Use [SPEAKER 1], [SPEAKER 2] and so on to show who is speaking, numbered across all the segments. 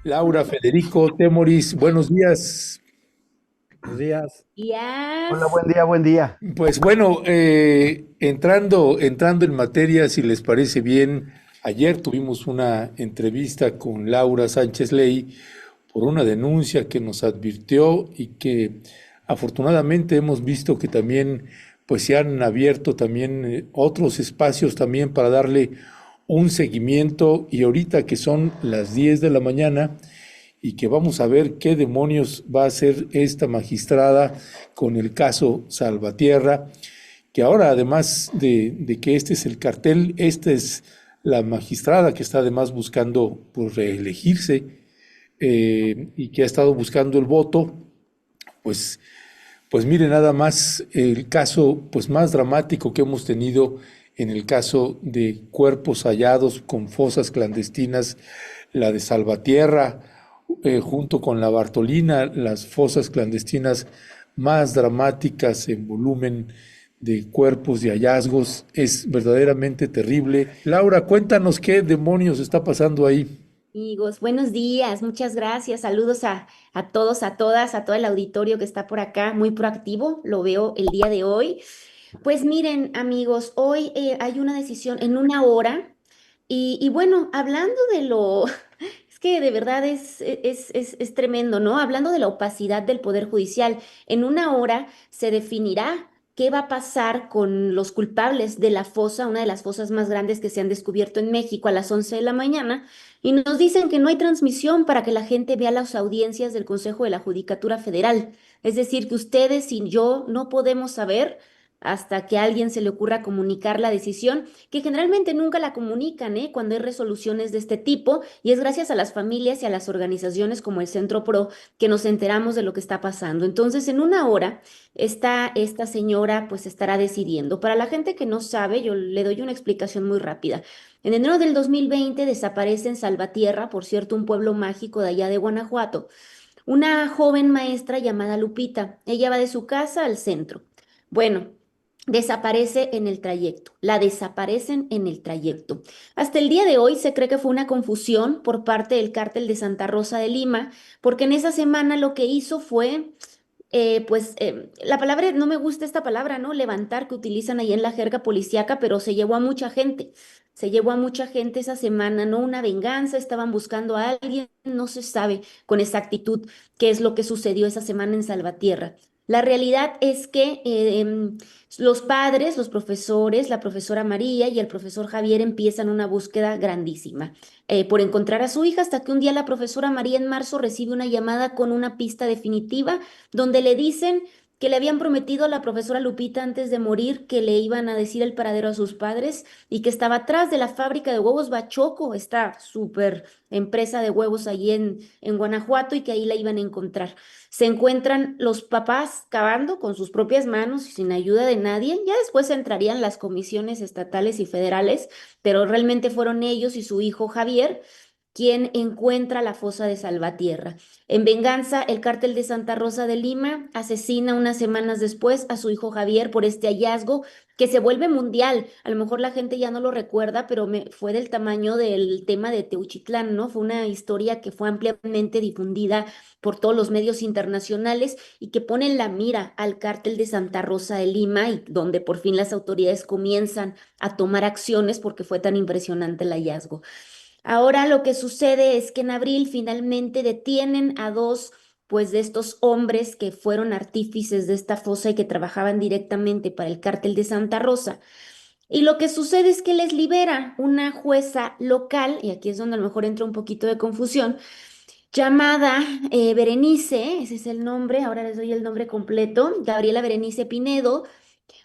[SPEAKER 1] Laura, Federico, Temoris, buenos días.
[SPEAKER 2] Buenos días.
[SPEAKER 3] Días.
[SPEAKER 2] Hola, buen día, buen día.
[SPEAKER 1] Pues bueno, entrando en materia, si les parece bien, ayer tuvimos una entrevista con Laura Sánchez Ley por una denuncia que nos advirtió y que afortunadamente hemos visto que también pues se han abierto también otros espacios también para darle un seguimiento y ahorita que son las 10 de la mañana y que vamos a ver qué demonios va a hacer esta magistrada con el caso Salvatierra, que ahora además de que este es el cartel, esta es la magistrada que está además buscando pues, reelegirse y que ha estado buscando el voto, pues, pues mire nada más el caso pues más dramático que hemos tenido en el caso de cuerpos hallados con fosas clandestinas, la de Salvatierra, junto con la Bartolina, las fosas clandestinas más dramáticas en volumen de cuerpos y hallazgos. Es verdaderamente terrible. Laura, cuéntanos qué demonios está pasando ahí.
[SPEAKER 3] Amigos, buenos días, muchas gracias. Saludos a todos, a todas, a todo el auditorio que está por acá, muy proactivo, lo veo el día de hoy. Pues miren, amigos, hoy hay una decisión en una hora y bueno, hablando de lo, es que de verdad es tremendo, ¿no? Hablando de la opacidad del Poder Judicial, en una hora se definirá qué va a pasar con los culpables de la fosa, una de las fosas más grandes que se han descubierto en México a las 11 de la mañana, y nos dicen que no hay transmisión para que la gente vea las audiencias del Consejo de la Judicatura Federal. Es decir, que ustedes y yo no podemos saber hasta que a alguien se le ocurra comunicar la decisión, que generalmente nunca la comunican, ¿eh? Cuando hay resoluciones de este tipo, y es gracias a las familias y a las organizaciones como el Centro Pro que nos enteramos de lo que está pasando. Entonces, en una hora, esta señora pues estará decidiendo. Para la gente que no sabe, yo le doy una explicación muy rápida. En enero del 2020 desaparece en Salvatierra, por cierto, un pueblo mágico de allá de Guanajuato, una joven maestra llamada Lupita. Ella va de su casa al centro. Bueno, desaparece en el trayecto, la desaparecen en el trayecto. Hasta el día de hoy se cree que fue una confusión por parte del cártel de Santa Rosa de Lima, porque en esa semana lo que hizo fue la palabra, no me gusta esta palabra, ¿no? Levantar que utilizan ahí en la jerga policíaca, pero se llevó a mucha gente. Se llevó a mucha gente esa semana, ¿no? Una venganza, estaban buscando a alguien, no se sabe con exactitud qué es lo que sucedió esa semana en Salvatierra. La realidad es que los padres, los profesores, la profesora María y el profesor Javier empiezan una búsqueda grandísima por encontrar a su hija, hasta que un día la profesora María en marzo recibe una llamada con una pista definitiva donde le dicen que le habían prometido a la profesora Lupita antes de morir que le iban a decir el paradero a sus padres y que estaba atrás de la fábrica de huevos Bachoco, esta súper empresa de huevos allí en Guanajuato, y que ahí la iban a encontrar. Se encuentran los papás cavando con sus propias manos y sin ayuda de nadie. Ya después entrarían las comisiones estatales y federales, pero realmente fueron ellos y su hijo Javier quien encuentra la fosa de Salvatierra. En venganza, el cártel de Santa Rosa de Lima asesina unas semanas después a su hijo Javier por este hallazgo que se vuelve mundial. A lo mejor la gente ya no lo recuerda, pero fue del tamaño del tema de Teuchitlán, ¿no? Fue una historia que fue ampliamente difundida por todos los medios internacionales y que pone en la mira al cártel de Santa Rosa de Lima, y donde por fin las autoridades comienzan a tomar acciones porque fue tan impresionante el hallazgo. Ahora lo que sucede es que en abril finalmente detienen a dos, pues, de estos hombres que fueron artífices de esta fosa y que trabajaban directamente para el cártel de Santa Rosa. Y lo que sucede es que les libera una jueza local, y aquí es donde a lo mejor entra un poquito de confusión, llamada Berenice, ese es el nombre, ahora les doy el nombre completo, Gabriela Berenice Pinedo.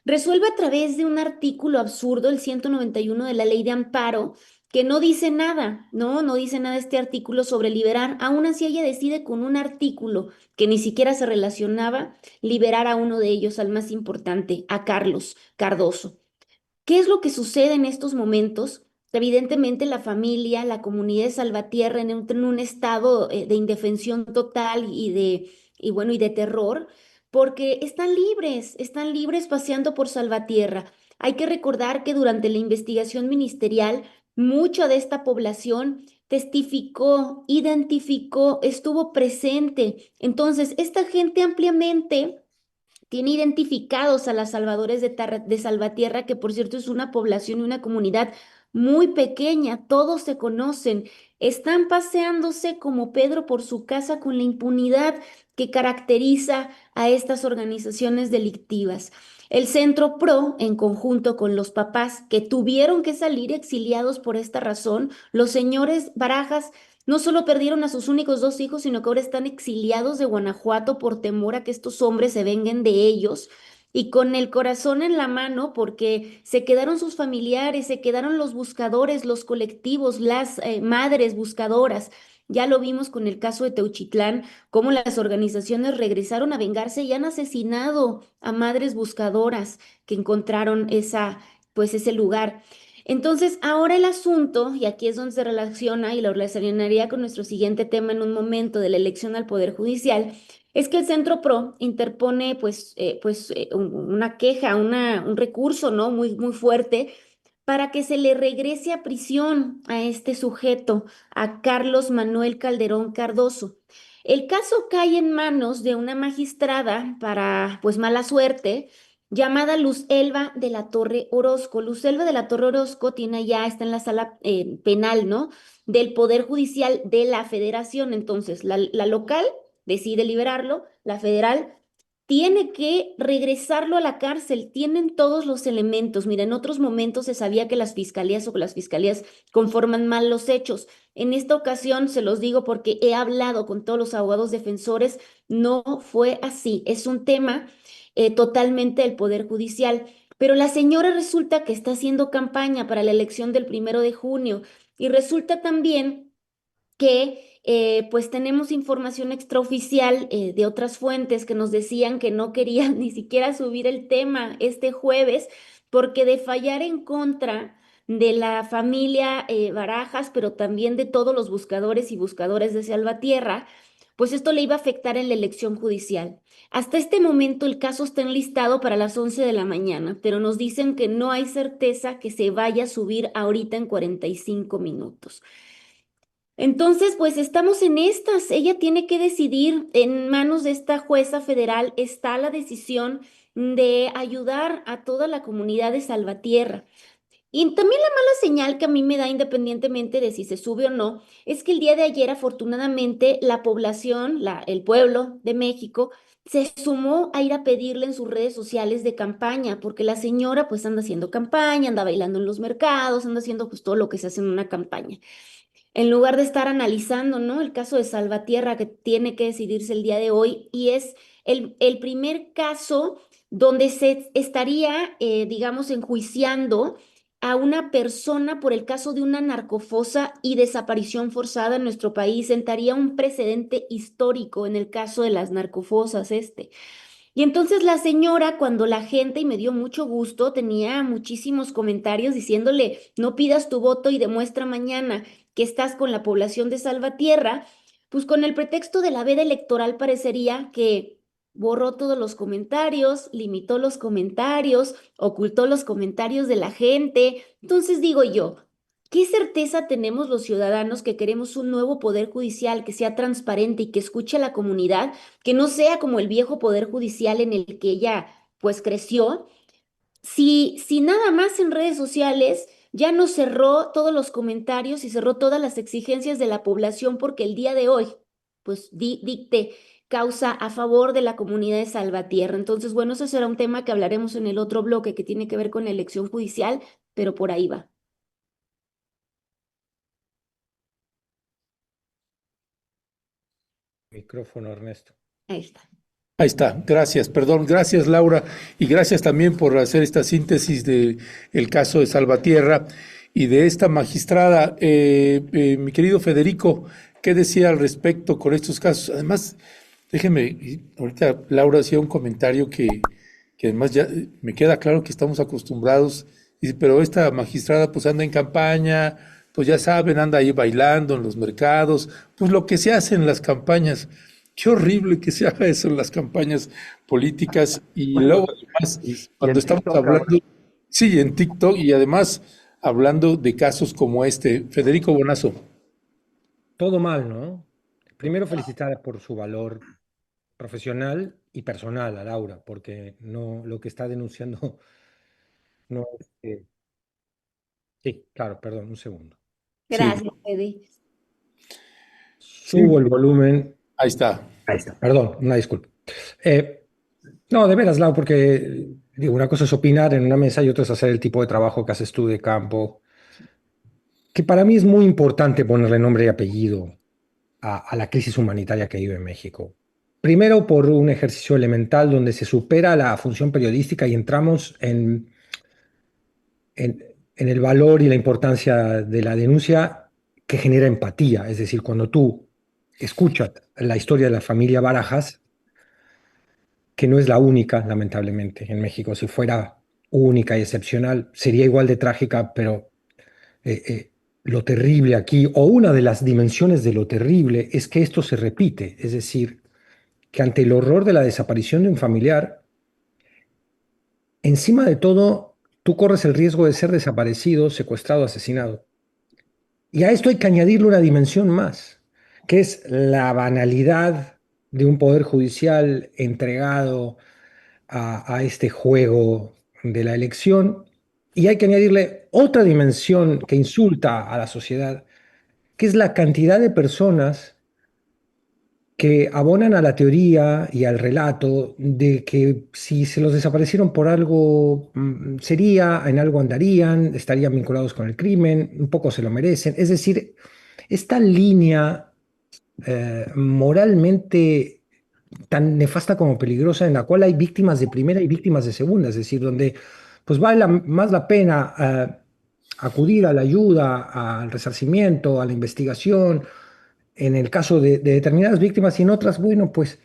[SPEAKER 3] Resuelve a través de un artículo absurdo, el 191 de la Ley de Amparo, que no dice nada, ¿no? No dice nada este artículo sobre liberar. Aún así ella decide con un artículo que ni siquiera se relacionaba, liberar a uno de ellos, al más importante, a Carlos Cardoso. ¿Qué es lo que sucede en estos momentos? Evidentemente la familia, la comunidad de Salvatierra en un estado de indefensión total y bueno, y de terror, porque están libres paseando por Salvatierra. Hay que recordar que durante la investigación ministerial, mucha de esta población testificó, identificó, estuvo presente. Entonces, esta gente ampliamente tiene identificados a las salvadores de Salvatierra, que por cierto es una población y una comunidad muy pequeña, todos se conocen, están paseándose como Pedro por su casa con la impunidad que caracteriza a estas organizaciones delictivas. El Centro PRO, en conjunto con los papás que tuvieron que salir exiliados por esta razón, los señores Barajas no solo perdieron a sus únicos dos hijos, sino que ahora están exiliados de Guanajuato por temor a que estos hombres se vengan de ellos y con el corazón en la mano porque se quedaron sus familiares, se quedaron los buscadores, los colectivos, las madres buscadoras. Ya lo vimos con el caso de Teuchitlán, cómo las organizaciones regresaron a vengarse y han asesinado a madres buscadoras que encontraron pues ese lugar. Entonces, ahora el asunto, y aquí es donde se relaciona y lo relacionaría con nuestro siguiente tema en un momento de la elección al Poder Judicial, es que el Centro PRO interpone una queja, un recurso, ¿no? Muy fuerte para que se le regrese a prisión a este sujeto, a Carlos Manuel Calderón Cardoso. El caso cae en manos de una magistrada para, pues, mala suerte, llamada Luz Elba de la Torre Orozco. Luz Elba de la Torre Orozco está en la sala penal, ¿no? Del Poder Judicial de la Federación. Entonces, la local decide liberarlo, la federal tiene que regresarlo a la cárcel, tienen todos los elementos. Mira, en otros momentos se sabía que las fiscalías o que las fiscalías conforman mal los hechos. En esta ocasión se los digo porque he hablado con todos los abogados defensores, no fue así. Es un tema totalmente del Poder Judicial. Pero la señora resulta que está haciendo campaña para la elección del 1 de junio y resulta también que pues tenemos información extraoficial de otras fuentes que nos decían que no querían ni siquiera subir el tema este jueves porque de fallar en contra de la familia Barajas, pero también de todos los buscadores y buscadores de Salvatierra, pues esto le iba a afectar en la elección judicial. Hasta este momento el caso está enlistado para las 11 de la mañana, pero nos dicen que no hay certeza que se vaya a subir ahorita en 45 minutos. Entonces, pues estamos en estas. Ella tiene que decidir, en manos de esta jueza federal está la decisión de ayudar a toda la comunidad de Salvatierra. Y también la mala señal que a mí me da, independientemente de si se sube o no, es que el día de ayer, afortunadamente, la población, el pueblo de México, se sumó a ir a pedirle en sus redes sociales de campaña, porque la señora pues anda haciendo campaña, anda bailando en los mercados, anda haciendo pues todo lo que se hace en una campaña en lugar de estar analizando, ¿no? El caso de Salvatierra que tiene que decidirse el día de hoy y es el primer caso donde se estaría, digamos, enjuiciando a una persona por el caso de una narcofosa y desaparición forzada en nuestro país. Sentaría un precedente histórico en el caso de las narcofosas este. Y entonces la señora, cuando la gente, y me dio mucho gusto, tenía muchísimos comentarios diciéndole, no pidas tu voto y demuestra mañana que estás con la población de Salvatierra, pues con el pretexto de la veda electoral parecería que borró todos los comentarios, limitó los comentarios, ocultó los comentarios de la gente. Entonces digo yo, ¿qué certeza tenemos los ciudadanos que queremos un nuevo poder judicial que sea transparente y que escuche a la comunidad? Que no sea como el viejo poder judicial en el que ella pues creció, si nada más en redes sociales ya nos cerró todos los comentarios y cerró todas las exigencias de la población porque el día de hoy pues dicte causa a favor de la comunidad de Salvatierra. Entonces, bueno, eso será un tema que hablaremos en el otro bloque que tiene que ver con la elección judicial, pero por ahí va.
[SPEAKER 2] Micrófono, Ernesto.
[SPEAKER 3] Ahí está.
[SPEAKER 1] Ahí está, gracias, perdón, gracias Laura y gracias también por hacer esta síntesis del caso de Salvatierra y de esta magistrada. Mi querido Federico, ¿qué decía al respecto con estos casos? Además, déjeme, ahorita Laura hacía un comentario que además ya me queda claro que estamos acostumbrados, dice, pero esta magistrada pues anda en campaña, pues ya saben, anda ahí bailando en los mercados, pues lo que se hace en las campañas. Qué horrible que se haga eso en las campañas políticas y luego además
[SPEAKER 2] Y
[SPEAKER 1] cuando
[SPEAKER 2] en
[SPEAKER 1] estamos
[SPEAKER 2] TikTok ahora.
[SPEAKER 1] hablando, sí, en TikTok y además hablando de casos como este. Federico Bonazo.
[SPEAKER 2] todo mal, ¿no? Primero felicitar por su valor profesional y personal a Laura, porque no, lo que está denunciando no es... sí, claro, perdón, un segundo. Sí,
[SPEAKER 3] Gracias, Fede.
[SPEAKER 1] Sí,
[SPEAKER 2] subo el volumen.
[SPEAKER 1] ahí está.
[SPEAKER 2] Ahí está, perdón, una disculpa. Eh, no, de veras, Lau, porque digo, una cosa es opinar en una mesa y otra es hacer el tipo de trabajo que haces tú de campo, que para mí es muy importante ponerle nombre y apellido a la crisis humanitaria que vive México. Primero, por un ejercicio elemental donde se supera la función periodística y entramos en el valor y la importancia de la denuncia que genera empatía. Es decir, cuando tú escuchas la historia de la familia Barajas, que no es la única, lamentablemente, en México, si fuera única y excepcional, sería igual de trágica, pero lo terrible aquí, o una de las dimensiones de lo terrible, es que esto se repite. Es decir, que ante el horror de la desaparición de un familiar, encima de todo, tú corres el riesgo de ser desaparecido, secuestrado, asesinado. Y a esto hay que añadirle una dimensión más, que es la banalidad de un poder judicial entregado a este juego de la elección. Y hay que añadirle otra dimensión que insulta a la sociedad, que es la cantidad de personas que abonan a la teoría y al relato de que si se los desaparecieron por algo, sería, en algo andarían, estarían vinculados con el crimen, un poco se lo merecen. Es decir, esta línea moralmente tan nefasta como peligrosa en la cual hay víctimas de primera y víctimas de segunda, es decir, donde pues vale más la pena acudir a la ayuda, al resarcimiento, a la investigación, en el caso de determinadas víctimas y en otras, bueno, pues,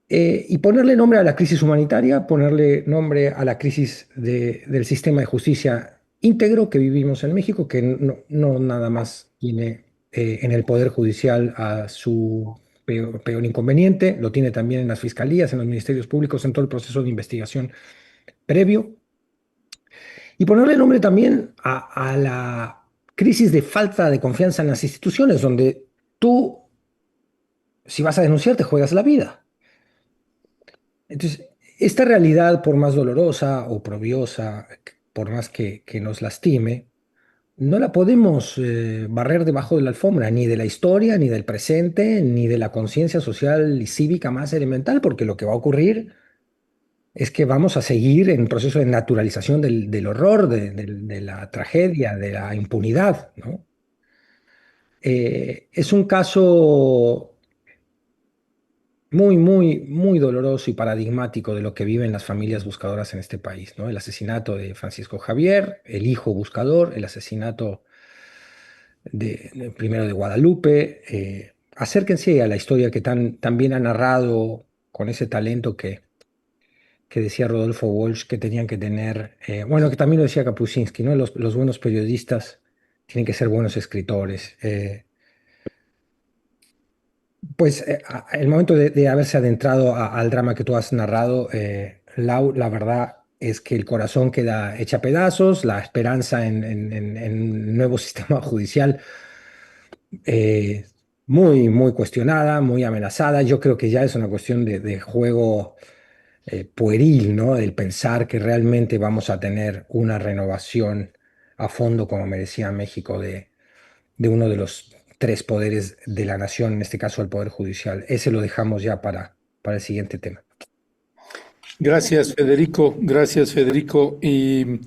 [SPEAKER 2] y ponerle nombre a la crisis humanitaria, ponerle nombre a la crisis del sistema de justicia íntegro que vivimos en México, que no nada más tiene en el Poder Judicial a su peor inconveniente, lo tiene también en las fiscalías, en los ministerios públicos, en todo el proceso de investigación previo, y ponerle nombre también a la crisis de falta de confianza en las instituciones, donde tú, si vas a denunciar, te juegas la vida. Entonces, esta realidad, por más dolorosa o probiosa, por más que nos lastime, no la podemos barrer debajo de la alfombra, ni de la historia, ni del presente, ni de la conciencia social y cívica más elemental, porque lo que va a ocurrir es que vamos a seguir en un proceso de naturalización del horror, de la tragedia, de la impunidad, ¿no? Es un caso muy, muy, muy doloroso y paradigmático de lo que viven las familias buscadoras en este país, ¿no? El asesinato de Francisco Javier, el hijo buscador, el asesinato primero de Guadalupe. Acérquense a la historia que tan bien ha narrado con ese talento que decía Rodolfo Walsh que tenían que tener, bueno, que también lo decía Kapuscinski, ¿no? Los buenos periodistas tienen que ser buenos escritores. Pues el momento de haberse adentrado al drama que tú has narrado, Lau, la verdad es que el corazón queda hecha a pedazos, la esperanza en un nuevo sistema judicial eh, muy, muy cuestionada, muy amenazada. Yo creo que ya es una cuestión de juego pueril, ¿no? El pensar que realmente vamos a tener una renovación a fondo como merecía México de uno de los tres poderes de la nación, en este caso el Poder Judicial. Ese lo dejamos ya para el siguiente tema.
[SPEAKER 1] Gracias, Federico. Gracias, Federico. Y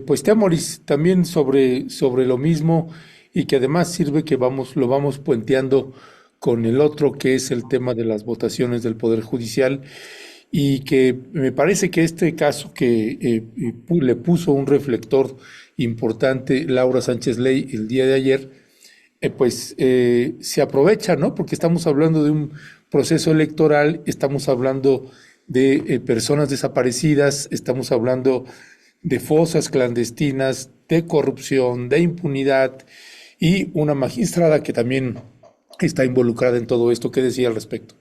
[SPEAKER 1] pues te amoris también sobre lo mismo y que además sirve que lo vamos puenteando con el otro, que es el tema de las votaciones del Poder Judicial, y que me parece que este caso que le puso un reflector importante Laura Sánchez Ley el día de ayer, se aprovecha, ¿no? Porque estamos hablando de un proceso electoral, estamos hablando de personas desaparecidas, estamos hablando de fosas clandestinas, de corrupción, de impunidad y una magistrada que también está involucrada en todo esto. ¿Qué decía al respecto?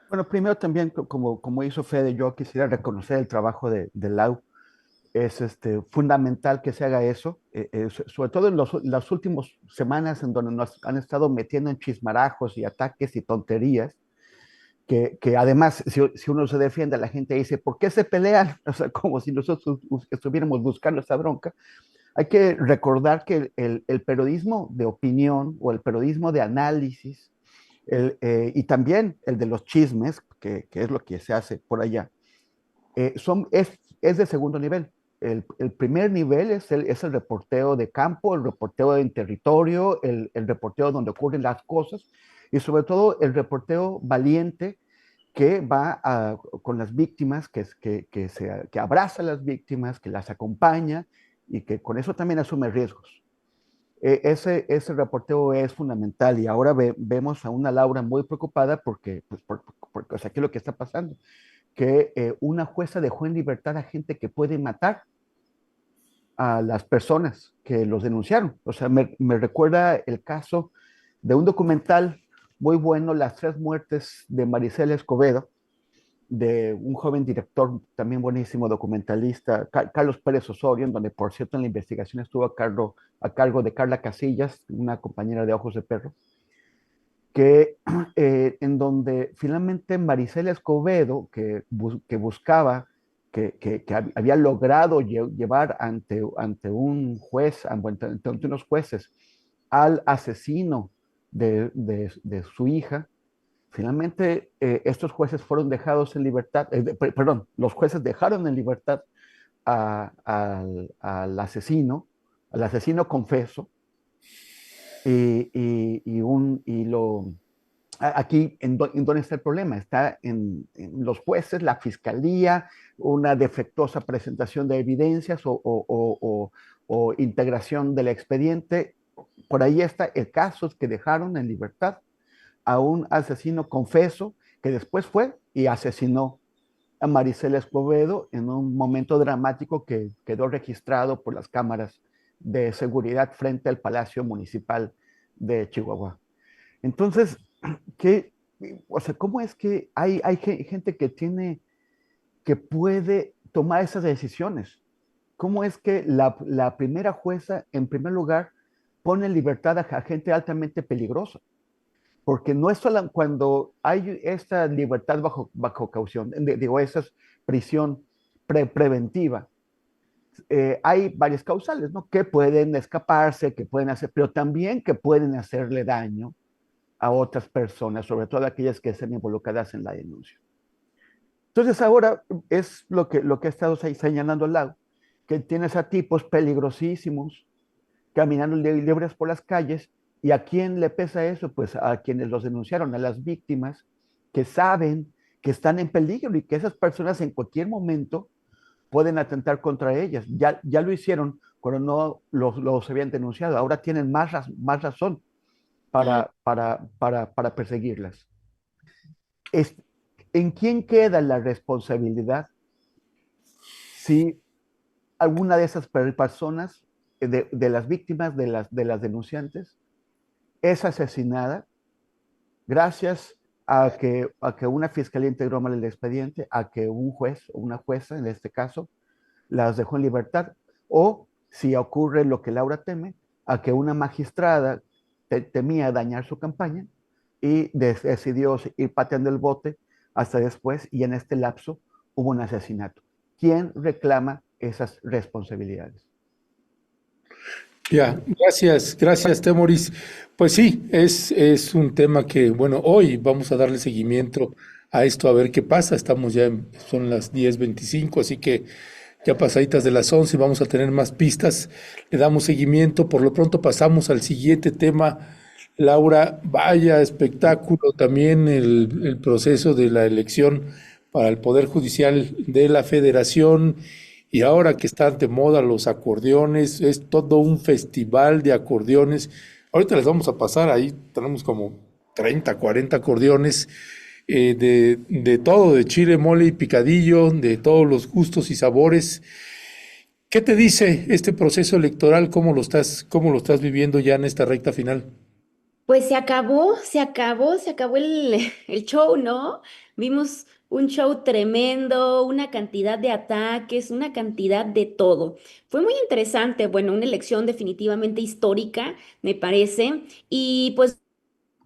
[SPEAKER 2] Bueno, primero también, como hizo Fede, yo quisiera reconocer el trabajo de Lau.
[SPEAKER 4] es fundamental que se haga eso, sobre todo en las últimas semanas en donde nos han estado metiendo en chismarajos y ataques y tonterías, que además, si uno se defiende, la gente dice, ¿por qué se pelean? O sea, como si nosotros estuviéramos buscando esta bronca. Hay que recordar que el periodismo de opinión o el periodismo de análisis, y también el de los chismes, que es lo que se hace por allá, es de segundo nivel. El primer nivel es el reporteo de campo, el reporteo en territorio, el reporteo donde ocurren las cosas, y sobre todo el reporteo valiente que va con las víctimas, que abraza a las víctimas, que las acompaña y que con eso también asume riesgos. Ese reporteo es fundamental y ahora vemos a una Laura muy preocupada porque, pues, porque o sea, ¿qué es lo que está pasando? Que una jueza dejó en libertad a gente que puede matar a las personas que los denunciaron. O sea, me recuerda el caso de un documental muy bueno, Las tres muertes de Maricela Escobedo, de un joven director, también buenísimo documentalista, Carlos Pérez Osorio, en donde, por cierto, en la investigación estuvo a cargo de Carla Casillas, una compañera de Ojos de Perro, que en donde finalmente Maricela Escobedo, que buscaba, que había logrado llevar ante un juez, ante unos jueces, al asesino de su hija, finalmente estos jueces fueron dejados en libertad, perdón, los jueces dejaron en libertad al asesino confeso, aquí, ¿en dónde está el problema? Está en los jueces, la fiscalía, una defectuosa presentación de evidencias o integración del expediente. Por ahí está el caso que dejaron en libertad a un asesino confeso que después fue y asesinó a Maricela Escobedo en un momento dramático que quedó registrado por las cámaras de seguridad frente al Palacio Municipal de Chihuahua. Entonces, o sea, ¿cómo es que hay gente que puede tomar esas decisiones? ¿Cómo es que la primera jueza, en primer lugar, pone en libertad a gente altamente peligrosa? Porque no es solo cuando hay esta libertad bajo caución, digo, esa prisión preventiva, hay varias causales, ¿no? Que pueden escaparse, que pueden hacer, pero también que pueden hacerle daño a otras personas, sobre todo aquellas que estén involucradas en la denuncia. Entonces ahora es lo que ha estado señalando Lau, que tienes a tipos peligrosísimos caminando libres por las calles. ¿Y a quién le pesa eso? Pues a quienes los denunciaron, a las víctimas que saben que están en peligro y que esas personas en cualquier momento pueden atentar contra ellas. Ya lo hicieron cuando no los habían denunciado. Ahora tienen más razón para perseguirlas. ¿En quién queda la responsabilidad si alguna de esas personas, de las víctimas, de las denunciantes, es asesinada gracias a que una fiscalía integró mal el expediente, a que un juez o una jueza, en este caso, las dejó en libertad, o si ocurre lo que Laura teme, a que una magistrada temía dañar su campaña y decidió ir pateando el bote hasta después, y en este lapso hubo un asesinato. ¿Quién reclama esas responsabilidades?
[SPEAKER 1] Ya, gracias, Temoris. Pues sí, es un tema que, bueno, hoy vamos a darle seguimiento a esto, a ver qué pasa. Estamos ya, son las 10:25, así que ya pasaditas de las 11 vamos a tener más pistas. Le damos seguimiento. Por lo pronto pasamos al siguiente tema. Laura, vaya espectáculo también el proceso de la elección para el Poder Judicial de la Federación. Y ahora que están de moda los acordeones, es todo un festival de acordeones. Ahorita les vamos a pasar, ahí tenemos como 30, 40 acordeones, de todo, de chile, mole y picadillo, de todos los gustos y sabores. ¿Qué te dice este proceso electoral? Cómo lo estás viviendo ya en esta recta final?
[SPEAKER 3] Pues se acabó el show, ¿no? Vimos un show tremendo, una cantidad de ataques, una cantidad de todo. Fue muy interesante, bueno, una elección definitivamente histórica, me parece, y pues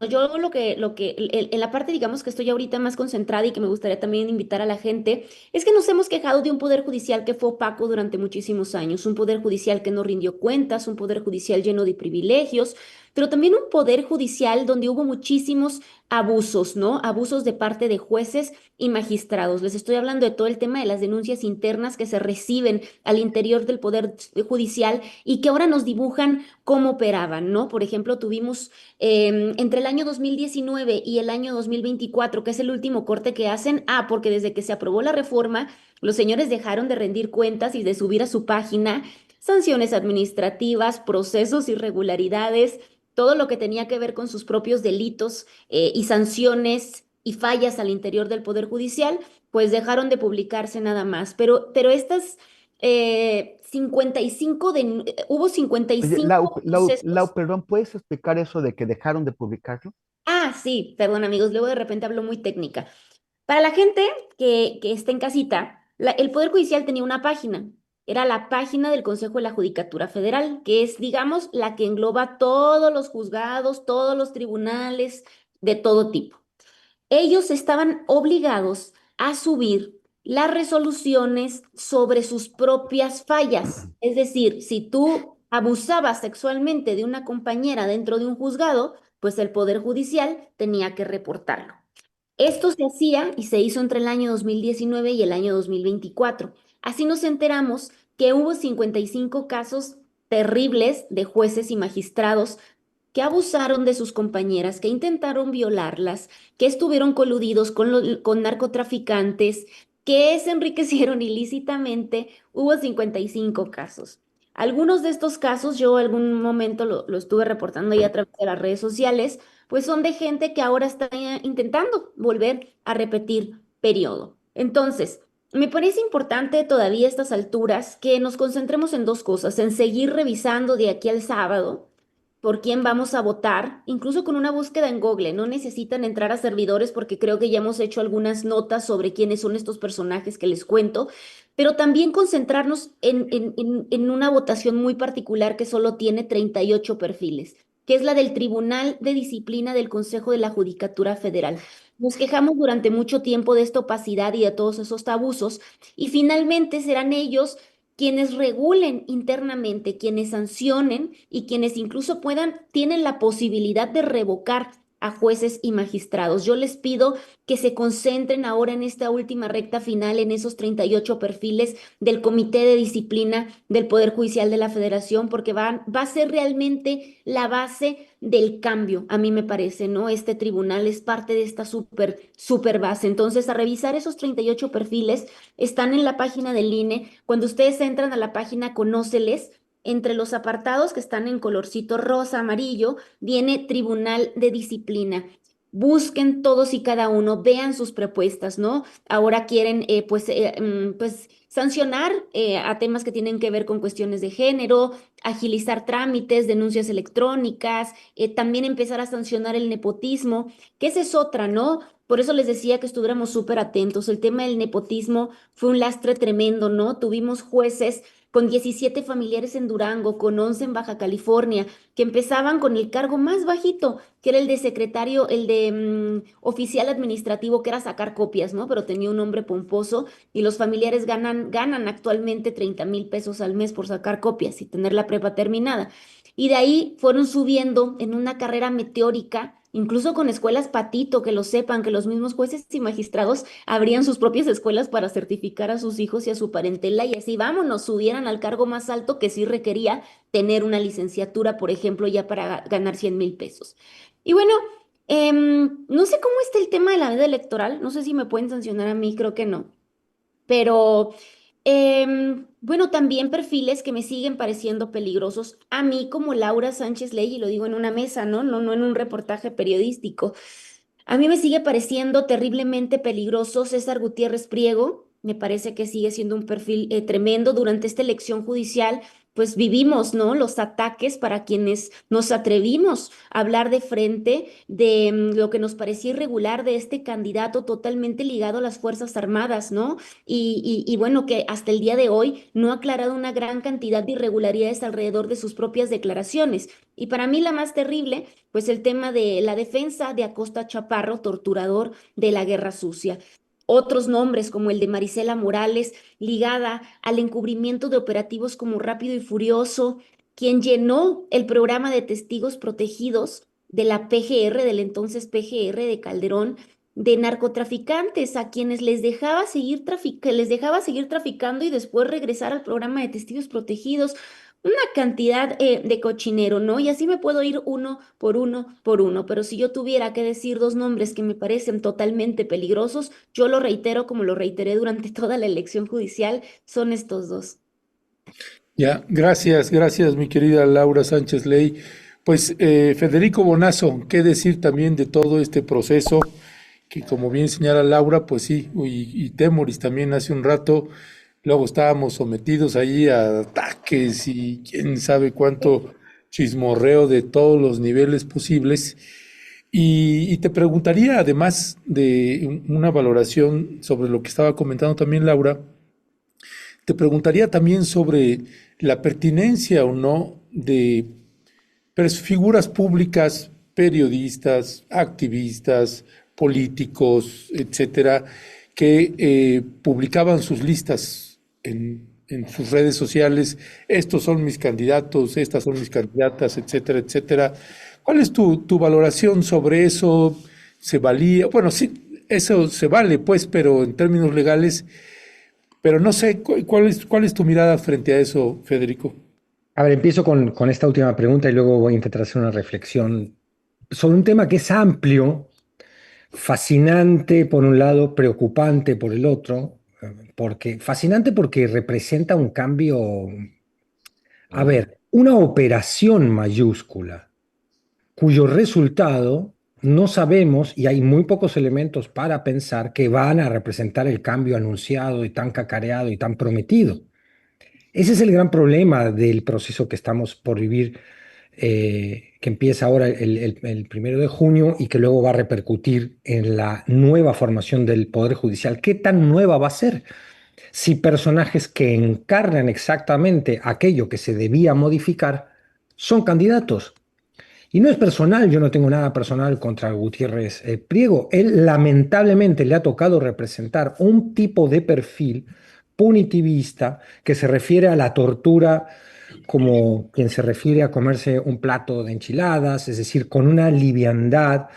[SPEAKER 3] yo en la parte, digamos, que estoy ahorita más concentrada y que me gustaría también invitar a la gente, es que nos hemos quejado de un poder judicial que fue opaco durante muchísimos años, un poder judicial que no rindió cuentas, un poder judicial lleno de privilegios, pero también un poder judicial donde hubo muchísimos abusos, ¿no? Abusos de parte de jueces y magistrados. Les estoy hablando de todo el tema de las denuncias internas que se reciben al interior del poder judicial y que ahora nos dibujan cómo operaban, ¿no? Por ejemplo, tuvimos entre el año 2019 y el año 2024, que es el último corte que hacen, porque desde que se aprobó la reforma, los señores dejaron de rendir cuentas y de subir a su página sanciones administrativas, procesos, irregularidades, todo lo que tenía que ver con sus propios delitos y sanciones y fallas al interior del Poder Judicial, pues dejaron de publicarse nada más. Pero estas 55 hubo
[SPEAKER 4] Oye,
[SPEAKER 3] 55
[SPEAKER 4] Lau,
[SPEAKER 3] procesos.
[SPEAKER 4] perdón, ¿puedes explicar eso de que dejaron de publicarlo?
[SPEAKER 3] Sí, perdón amigos, luego de repente hablo muy técnica. Para la gente que está en casita, el Poder Judicial tenía una página. Era la página del Consejo de la Judicatura Federal, que es, digamos, la que engloba todos los juzgados, todos los tribunales de todo tipo. Ellos estaban obligados a subir las resoluciones sobre sus propias fallas. Es decir, si tú abusabas sexualmente de una compañera dentro de un juzgado, pues el Poder Judicial tenía que reportarlo. Esto se hacía y se hizo entre el año 2019 y el año 2024. Así nos enteramos que hubo 55 casos terribles de jueces y magistrados que abusaron de sus compañeras, que intentaron violarlas, que estuvieron coludidos con narcotraficantes, que se enriquecieron ilícitamente. Hubo 55 casos. Algunos de estos casos, yo algún momento lo estuve reportando ahí a través de las redes sociales, pues son de gente que ahora está intentando volver a repetir periodo. Entonces, me parece importante todavía a estas alturas que nos concentremos en dos cosas, en seguir revisando de aquí al sábado por quién vamos a votar, incluso con una búsqueda en Google. No necesitan entrar a servidores porque creo que ya hemos hecho algunas notas sobre quiénes son estos personajes que les cuento, pero también concentrarnos en una votación muy particular que solo tiene 38 perfiles, que es la del Tribunal de Disciplina del Consejo de la Judicatura Federal. Nos quejamos durante mucho tiempo de esta opacidad y de todos esos abusos, y finalmente serán ellos quienes regulen internamente, quienes sancionen y quienes incluso tienen la posibilidad de revocar a jueces y magistrados. Yo les pido que se concentren ahora en esta última recta final, en esos 38 perfiles del Comité de Disciplina del Poder Judicial de la Federación, porque va a ser realmente la base del cambio, a mí me parece, ¿no? Este tribunal es parte de esta super base. Entonces, a revisar esos 38 perfiles, están en la página del INE. Cuando ustedes entran a la página Conóceles, entre los apartados que están en colorcito rosa, amarillo, viene Tribunal de Disciplina. Busquen todos y cada uno, vean sus propuestas, ¿no? Ahora quieren, pues, sancionar a temas que tienen que ver con cuestiones de género, agilizar trámites, denuncias electrónicas, también empezar a sancionar el nepotismo, que esa es otra, ¿no? Por eso les decía que estuviéramos súper atentos. El tema del nepotismo fue un lastre tremendo, ¿no? Tuvimos jueces con 17 familiares en Durango, con 11 en Baja California, que empezaban con el cargo más bajito, que era el de secretario, el de oficial administrativo, que era sacar copias, ¿no? Pero tenía un nombre pomposo y los familiares ganan actualmente 30,000 pesos al mes por sacar copias y tener la prepa terminada. Y de ahí fueron subiendo en una carrera meteórica, incluso con escuelas patito, que lo sepan, que los mismos jueces y magistrados abrían sus propias escuelas para certificar a sus hijos y a su parentela y así vámonos, subieran al cargo más alto que sí requería tener una licenciatura, por ejemplo, ya para ganar 100,000 pesos. Y bueno, no sé cómo está el tema de la veda electoral, no sé si me pueden sancionar a mí, creo que no, pero bueno, también perfiles que me siguen pareciendo peligrosos a mí como Laura Sánchez Ley, y lo digo en una mesa, ¿no? No en un reportaje periodístico. A mí me sigue pareciendo terriblemente peligroso César Gutiérrez Priego. Me parece que sigue siendo un perfil tremendo durante esta elección judicial. pues vivimos, ¿no? Los ataques para quienes nos atrevimos a hablar de frente de lo que nos parecía irregular de este candidato totalmente ligado a las Fuerzas Armadas, ¿no? Y bueno, que hasta el día de hoy no ha aclarado una gran cantidad de irregularidades alrededor de sus propias declaraciones. Y para mí la más terrible, pues el tema de la defensa de Acosta Chaparro, torturador de la Guerra Sucia. Otros nombres como el de Marisela Morales, ligada al encubrimiento de operativos como Rápido y Furioso, quien llenó el programa de testigos protegidos de la PGR, del entonces PGR de Calderón, de narcotraficantes a quienes les dejaba seguir traficando y después regresar al programa de testigos protegidos. Una cantidad de cochinero, ¿no? Y así me puedo ir uno por uno por uno, pero si yo tuviera que decir dos nombres que me parecen totalmente peligrosos, yo lo reitero como lo reiteré durante toda la elección judicial, son estos dos.
[SPEAKER 1] Ya, gracias, mi querida Laura Sánchez Ley. Pues Federico Bonazo, ¿qué decir también de todo este proceso? Que como bien señala Laura, pues sí, y Temoris también hace un rato, luego estábamos sometidos ahí a ataques y quién sabe cuánto chismorreo de todos los niveles posibles. Y te preguntaría, además de una valoración sobre lo que estaba comentando también Laura, te preguntaría también sobre la pertinencia o no de figuras públicas, periodistas, activistas, políticos, etcétera, que publicaban sus listas en sus redes sociales. Estos son mis candidatos, estas son mis candidatas, etcétera, etcétera. ¿Cuál es tu valoración sobre eso? ¿Se valía? Bueno, sí, eso se vale, pues, pero en términos legales, pero no sé, ¿cuál es tu mirada frente a eso, Federico?
[SPEAKER 2] A ver, empiezo con esta última pregunta y luego voy a intentar hacer una reflexión sobre un tema que es amplio, fascinante por un lado, preocupante por el otro, porque fascinante porque representa un cambio, a ver, una operación mayúscula cuyo resultado no sabemos y hay muy pocos elementos para pensar que van a representar el cambio anunciado y tan cacareado y tan prometido. Ese es el gran problema del proceso que estamos por vivir, que empieza ahora el 1 de junio y que luego va a repercutir en la nueva formación del Poder Judicial. ¿Qué tan nueva va a ser? Si personajes que encarnan exactamente aquello que se debía modificar son candidatos. Y no es personal, yo no tengo nada personal contra Gutiérrez Priego. Él lamentablemente le ha tocado representar un tipo de perfil punitivista que se refiere a la tortura como quien se refiere a comerse un plato de enchiladas, es decir, con una liviandad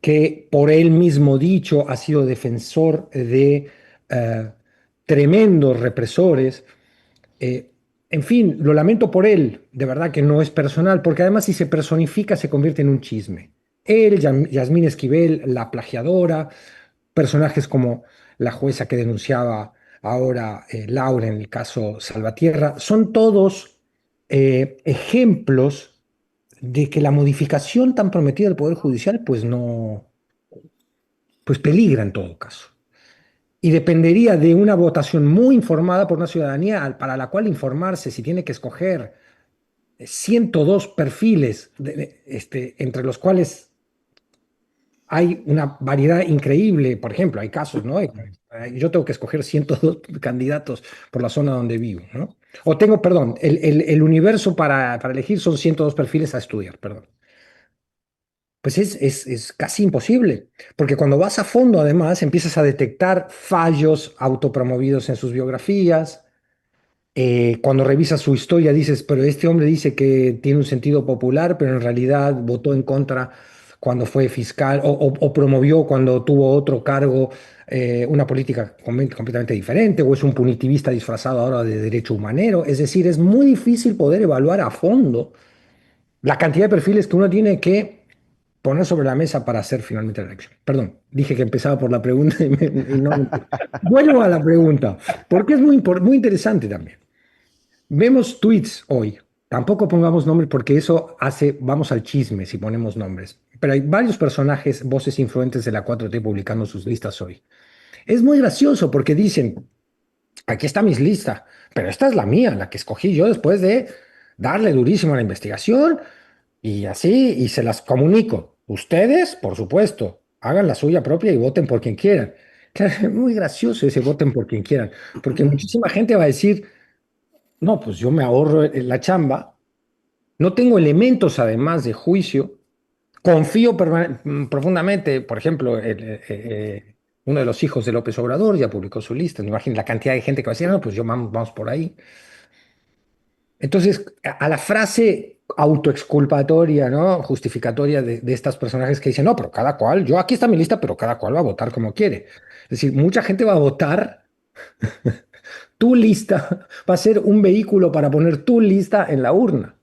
[SPEAKER 2] que por él mismo dicho ha sido defensor de eh, tremendos represores. Eh, en fin, lo lamento por él, de verdad que no es personal, porque además si se personifica se convierte en un chisme. Él, Yasmín Esquivel, la plagiadora, personajes como la jueza que denunciaba ahora Laura en el caso Salvatierra, son todos ejemplos de que la modificación tan prometida del Poder Judicial pues no, pues peligra en todo caso y dependería de una votación muy informada por una ciudadanía para la cual informarse si tiene que escoger 102 perfiles, entre los cuales hay una variedad increíble. Por ejemplo, hay casos, ¿no? Yo tengo que escoger 102 candidatos por la zona donde vivo, ¿no? O tengo, perdón, el universo para elegir son 102 perfiles a estudiar, perdón. Pues es casi imposible, porque cuando vas a fondo, además, empiezas a detectar fallos autopromovidos en sus biografías. Cuando revisas su historia, dices, pero este hombre dice que tiene un sentido popular, pero en realidad votó en contra cuando fue fiscal o promovió cuando tuvo otro cargo una política completamente diferente, o es un punitivista disfrazado ahora de derecho humanero. Es decir, es muy difícil poder evaluar a fondo la cantidad de perfiles que uno tiene que poner sobre la mesa para hacer finalmente la elección. Perdón, dije que empezaba por la pregunta y no. Vuelvo a la pregunta, porque es muy interesante también. Vemos tweets hoy. Tampoco pongamos nombres porque eso hace, vamos al chisme si ponemos nombres. Pero hay varios personajes, voces influentes de la 4T publicando sus listas hoy. Es muy gracioso porque dicen, aquí está mi lista, pero esta es la mía, la que escogí yo después de darle durísimo a la investigación y así, y se las comunico. Ustedes, por supuesto, hagan la suya propia y voten por quien quieran. Claro, es muy gracioso ese voten por quien quieran, porque muchísima gente va a decir, no, pues yo me ahorro la chamba, no tengo elementos además de juicio, confío profundamente, por ejemplo, uno de los hijos de López Obrador ya publicó su lista, imagínate la cantidad de gente que va a decir, no, pues yo vamos por ahí. Entonces, a la frase autoexculpatoria, ¿no? Justificatoria de estos personajes que dicen, no, pero cada cual, yo aquí está mi lista, pero cada cual va a votar como quiere. Es decir, mucha gente va a votar tu lista, va a ser un vehículo para poner tu lista en la urna.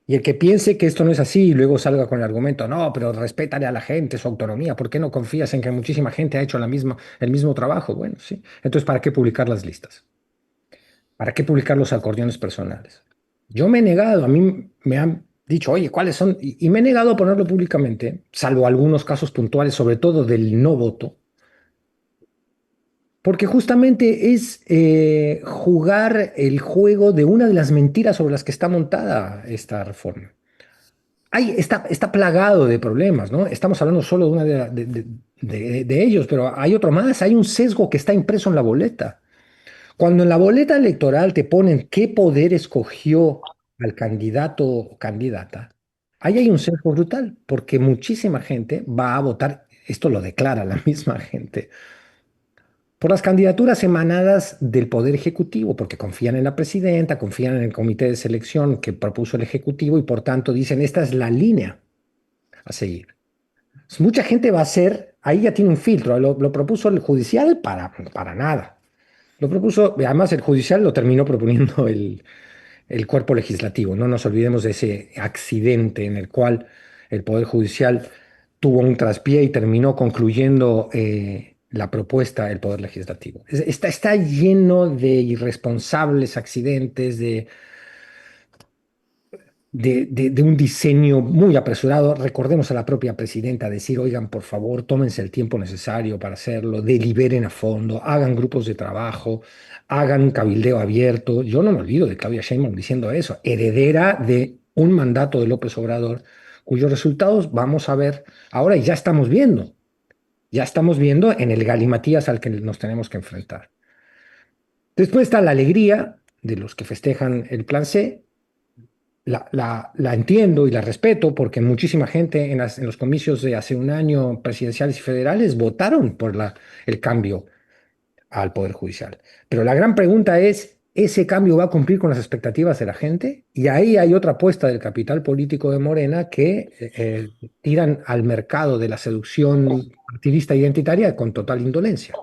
[SPEAKER 2] Y el que piense que esto no es así y luego salga con el argumento, no, pero respétale a la gente su autonomía, ¿por qué no confías en que muchísima gente ha hecho el mismo trabajo? Bueno, sí. Entonces, ¿para qué publicar las listas? ¿Para qué publicar los acordeones personales? Yo me he negado, a mí me han dicho, oye, ¿cuáles son? Y me he negado a ponerlo públicamente, salvo algunos casos puntuales, sobre todo del no voto, porque justamente es jugar el juego de una de las mentiras sobre las que está montada esta reforma. Está plagado de problemas, ¿no? Estamos hablando solo de una de ellos, pero hay otro más, hay un sesgo que está impreso en la boleta. Cuando en la boleta electoral te ponen qué poder escogió al candidato o candidata, ahí hay un sesgo brutal, porque muchísima gente va a votar, esto lo declara la misma gente, por las candidaturas emanadas del Poder Ejecutivo, porque confían en la presidenta, confían en el comité de selección que propuso el Ejecutivo y por tanto dicen, esta es la línea a seguir. Pues mucha gente va a hacer, ahí ya tiene un filtro, lo propuso el judicial para nada. Lo propuso, además el judicial lo terminó proponiendo el cuerpo legislativo. No nos olvidemos de ese accidente en el cual el Poder Judicial tuvo un traspié y terminó concluyendo la propuesta del Poder Legislativo. Está lleno de irresponsables accidentes, de un diseño muy apresurado. Recordemos a la propia presidenta decir, oigan, por favor, tómense el tiempo necesario para hacerlo, deliberen a fondo, hagan grupos de trabajo, hagan un cabildeo abierto. Yo no me olvido de Claudia Sheinbaum diciendo eso, heredera de un mandato de López Obrador, cuyos resultados vamos a ver ahora y ya estamos viendo en el galimatías al que nos tenemos que enfrentar. Después está la alegría de los que festejan el plan C, la entiendo y la respeto porque muchísima gente en los comicios de hace un año presidenciales y federales votaron por el cambio al Poder Judicial. Pero la gran pregunta es, ¿ese cambio va a cumplir con las expectativas de la gente? Y ahí hay otra apuesta del capital político de Morena que tiran al mercado de la seducción partidista identitaria con total indolencia.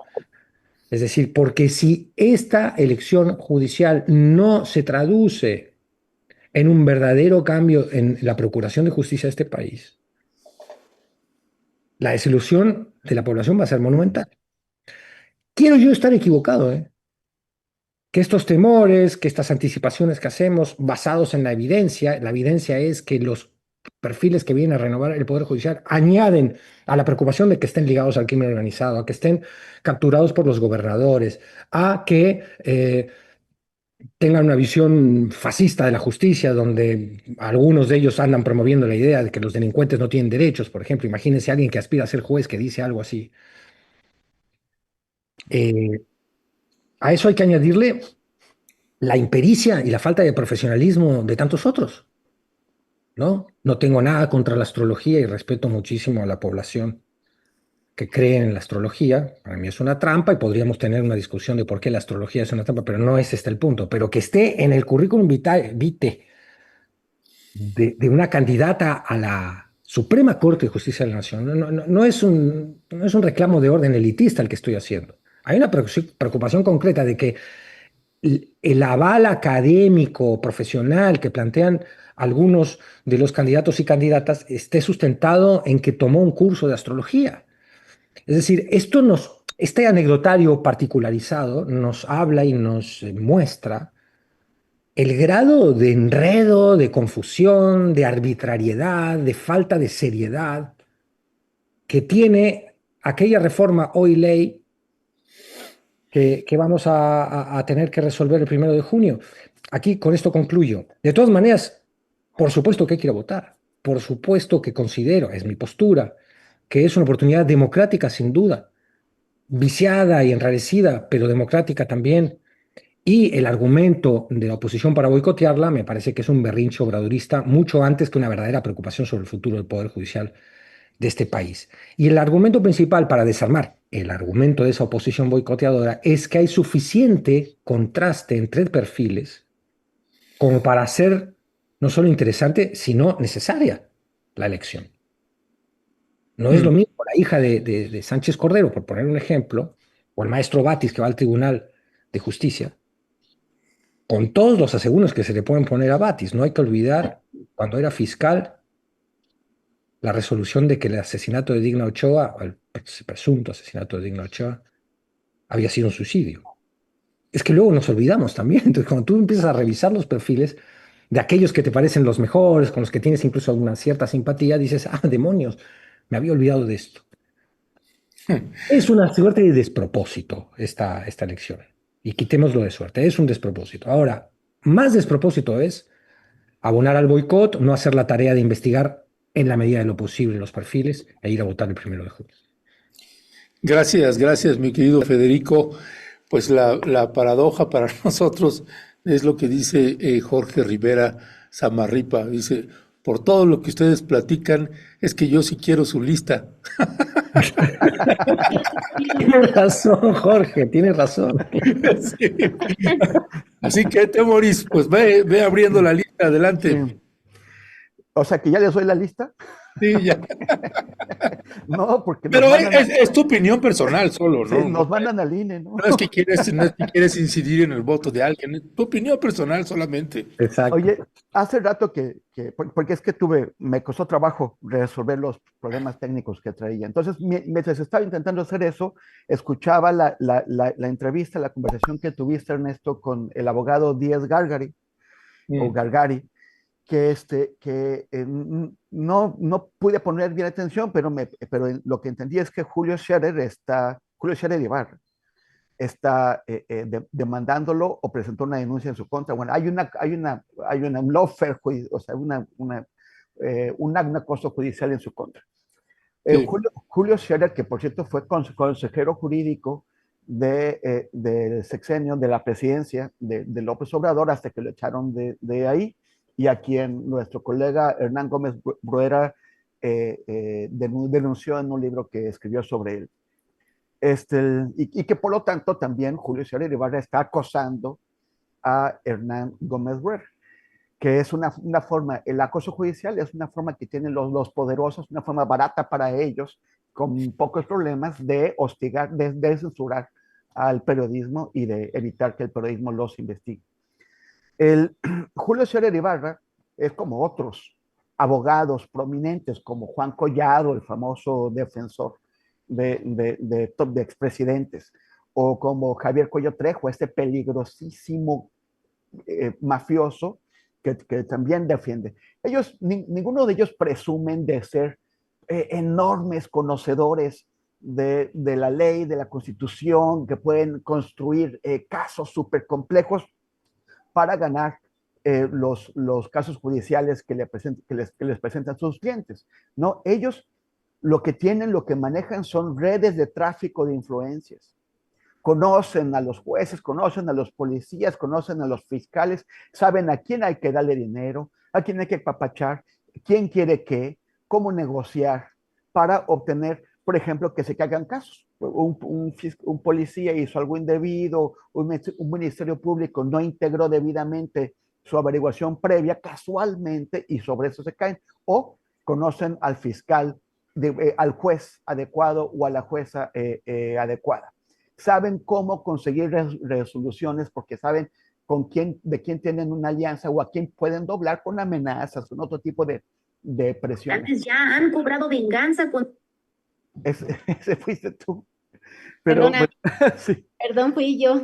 [SPEAKER 2] Es decir, porque si esta elección judicial no se traduce en un verdadero cambio en la procuración de justicia de este país, la desilusión de la población va a ser monumental. Quiero yo estar equivocado, ¿eh? Que estos temores, que estas anticipaciones que hacemos basados en la evidencia es que los perfiles que vienen a renovar el Poder Judicial añaden a la preocupación de que estén ligados al crimen organizado, a que estén capturados por los gobernadores, a que tengan una visión fascista de la justicia, donde algunos de ellos andan promoviendo la idea de que los delincuentes no tienen derechos. Por ejemplo, imagínense a alguien que aspira a ser juez que dice algo así. Eh, a eso hay que añadirle la impericia y la falta de profesionalismo de tantos otros, ¿no? No tengo nada contra la astrología y respeto muchísimo a la población que cree en la astrología. Para mí es una trampa y podríamos tener una discusión de por qué la astrología es una trampa, pero no es este el punto. Pero que esté en el currículum vitae de una candidata a la Suprema Corte de Justicia de la Nación. No es un reclamo de orden elitista el que estoy haciendo. Hay una preocupación concreta de que el aval académico, profesional que plantean algunos de los candidatos y candidatas esté sustentado en que tomó un curso de astrología. Es decir, este anecdotario particularizado nos habla y nos muestra el grado de enredo, de confusión, de arbitrariedad, de falta de seriedad que tiene aquella reforma hoy ley que vamos a tener que resolver el 1 de junio. aquí con esto concluyo. De todas maneras, por supuesto que hay que ir a votar. Por supuesto que considero, es mi postura, que es una oportunidad democrática sin duda, viciada y enrarecida, pero democrática también. Y el argumento de la oposición para boicotearla me parece que es un berrinche obradorista mucho antes que una verdadera preocupación sobre el futuro del Poder Judicial de este país. Y el argumento principal para desarmar el argumento de esa oposición boicoteadora es que hay suficiente contraste entre perfiles como para hacer no solo interesante, sino necesaria la elección. No es lo mismo la hija de Sánchez Cordero, por poner un ejemplo, o el maestro Batis que va al Tribunal de Justicia, con todos los asegúnes que se le pueden poner a Batis. No hay que olvidar, cuando era fiscal, la resolución de que el asesinato de Digna Ochoa, o el presunto asesinato de Digna Ochoa, había sido un suicidio. Es que luego nos olvidamos también. Entonces, cuando tú empiezas a revisar los perfiles de aquellos que te parecen los mejores, con los que tienes incluso una cierta simpatía, dices, ah, demonios, me había olvidado de esto. Es una suerte de despropósito esta elección. Y quitémoslo de suerte, es un despropósito. Ahora, más despropósito es abonar al boicot, no hacer la tarea de investigar en la medida de lo posible los perfiles e ir a votar el 1 de junio.
[SPEAKER 1] Gracias, gracias, mi querido Federico. Pues la paradoja para nosotros es lo que dice Jorge Rivera Samarripa. Dice, por todo lo que ustedes platican, es que yo sí quiero su lista.
[SPEAKER 2] Tienes razón, Jorge, tienes razón.
[SPEAKER 1] Sí. Así que, Temoris, pues ve abriendo la lista, adelante.
[SPEAKER 4] Sí. O sea, que ya les doy la lista.
[SPEAKER 1] Sí, ya.
[SPEAKER 4] No, porque
[SPEAKER 1] Pero es tu opinión personal solo, ¿no?
[SPEAKER 4] Sí, nos mandan al INE, ¿no?
[SPEAKER 1] No es que quieres incidir en el voto de alguien, es tu opinión personal solamente.
[SPEAKER 2] Exacto.
[SPEAKER 4] Oye, hace rato porque es que me costó trabajo resolver los problemas técnicos que traía. Entonces, mientras estaba intentando hacer eso, escuchaba la entrevista, la conversación que tuviste, Ernesto, con el abogado Díaz Gargari, o Gargari, no pude poner bien atención, pero lo que entendí es que Julio Scherer Ibarra está demandándolo o presentó una denuncia en su contra. Bueno, hay un lawfare, o sea, un acoso judicial en su contra.
[SPEAKER 1] Sí.
[SPEAKER 4] Julio Scherer, que por cierto fue consejero jurídico del sexenio de la presidencia de López Obrador hasta que lo echaron de ahí, y a quien nuestro colega Hernán Gómez Bruera denunció en un libro que escribió sobre él. Y que por lo tanto también Julio Scherer Ibarra está acosando a Hernán Gómez Bruera, que es una forma, el acoso judicial es una forma que tienen los poderosos, una forma barata para ellos, con pocos problemas, de hostigar, de censurar al periodismo y de evitar que el periodismo los investigue. Julio Scherer Ibarra es como otros abogados prominentes, como Juan Collado, el famoso defensor de expresidentes, o como Javier Cuello Trejo, este peligrosísimo mafioso que también defiende. Ninguno de ellos presumen de ser enormes conocedores de la ley, de la Constitución, que pueden construir casos súper complejos para ganar los casos judiciales que les presentan sus clientes, ¿no? Ellos lo que manejan son redes de tráfico de influencias. Conocen a los jueces, conocen a los policías, conocen a los fiscales, saben a quién hay que darle dinero, a quién hay que papachar, quién quiere qué, cómo negociar para obtener, por ejemplo, que se hagan casos. Un policía hizo algo indebido, un ministerio público no integró debidamente su averiguación previa casualmente y sobre eso se caen, o conocen al fiscal, al juez adecuado o a la jueza adecuada. Saben cómo conseguir resoluciones porque saben de quién tienen una alianza o a quién pueden doblar con amenazas, con otro tipo de presiones.
[SPEAKER 3] Ya han cobrado venganza con...
[SPEAKER 4] Ese fuiste tú.
[SPEAKER 3] Pero,
[SPEAKER 4] Perdona, sí.
[SPEAKER 3] Perdón, fui yo.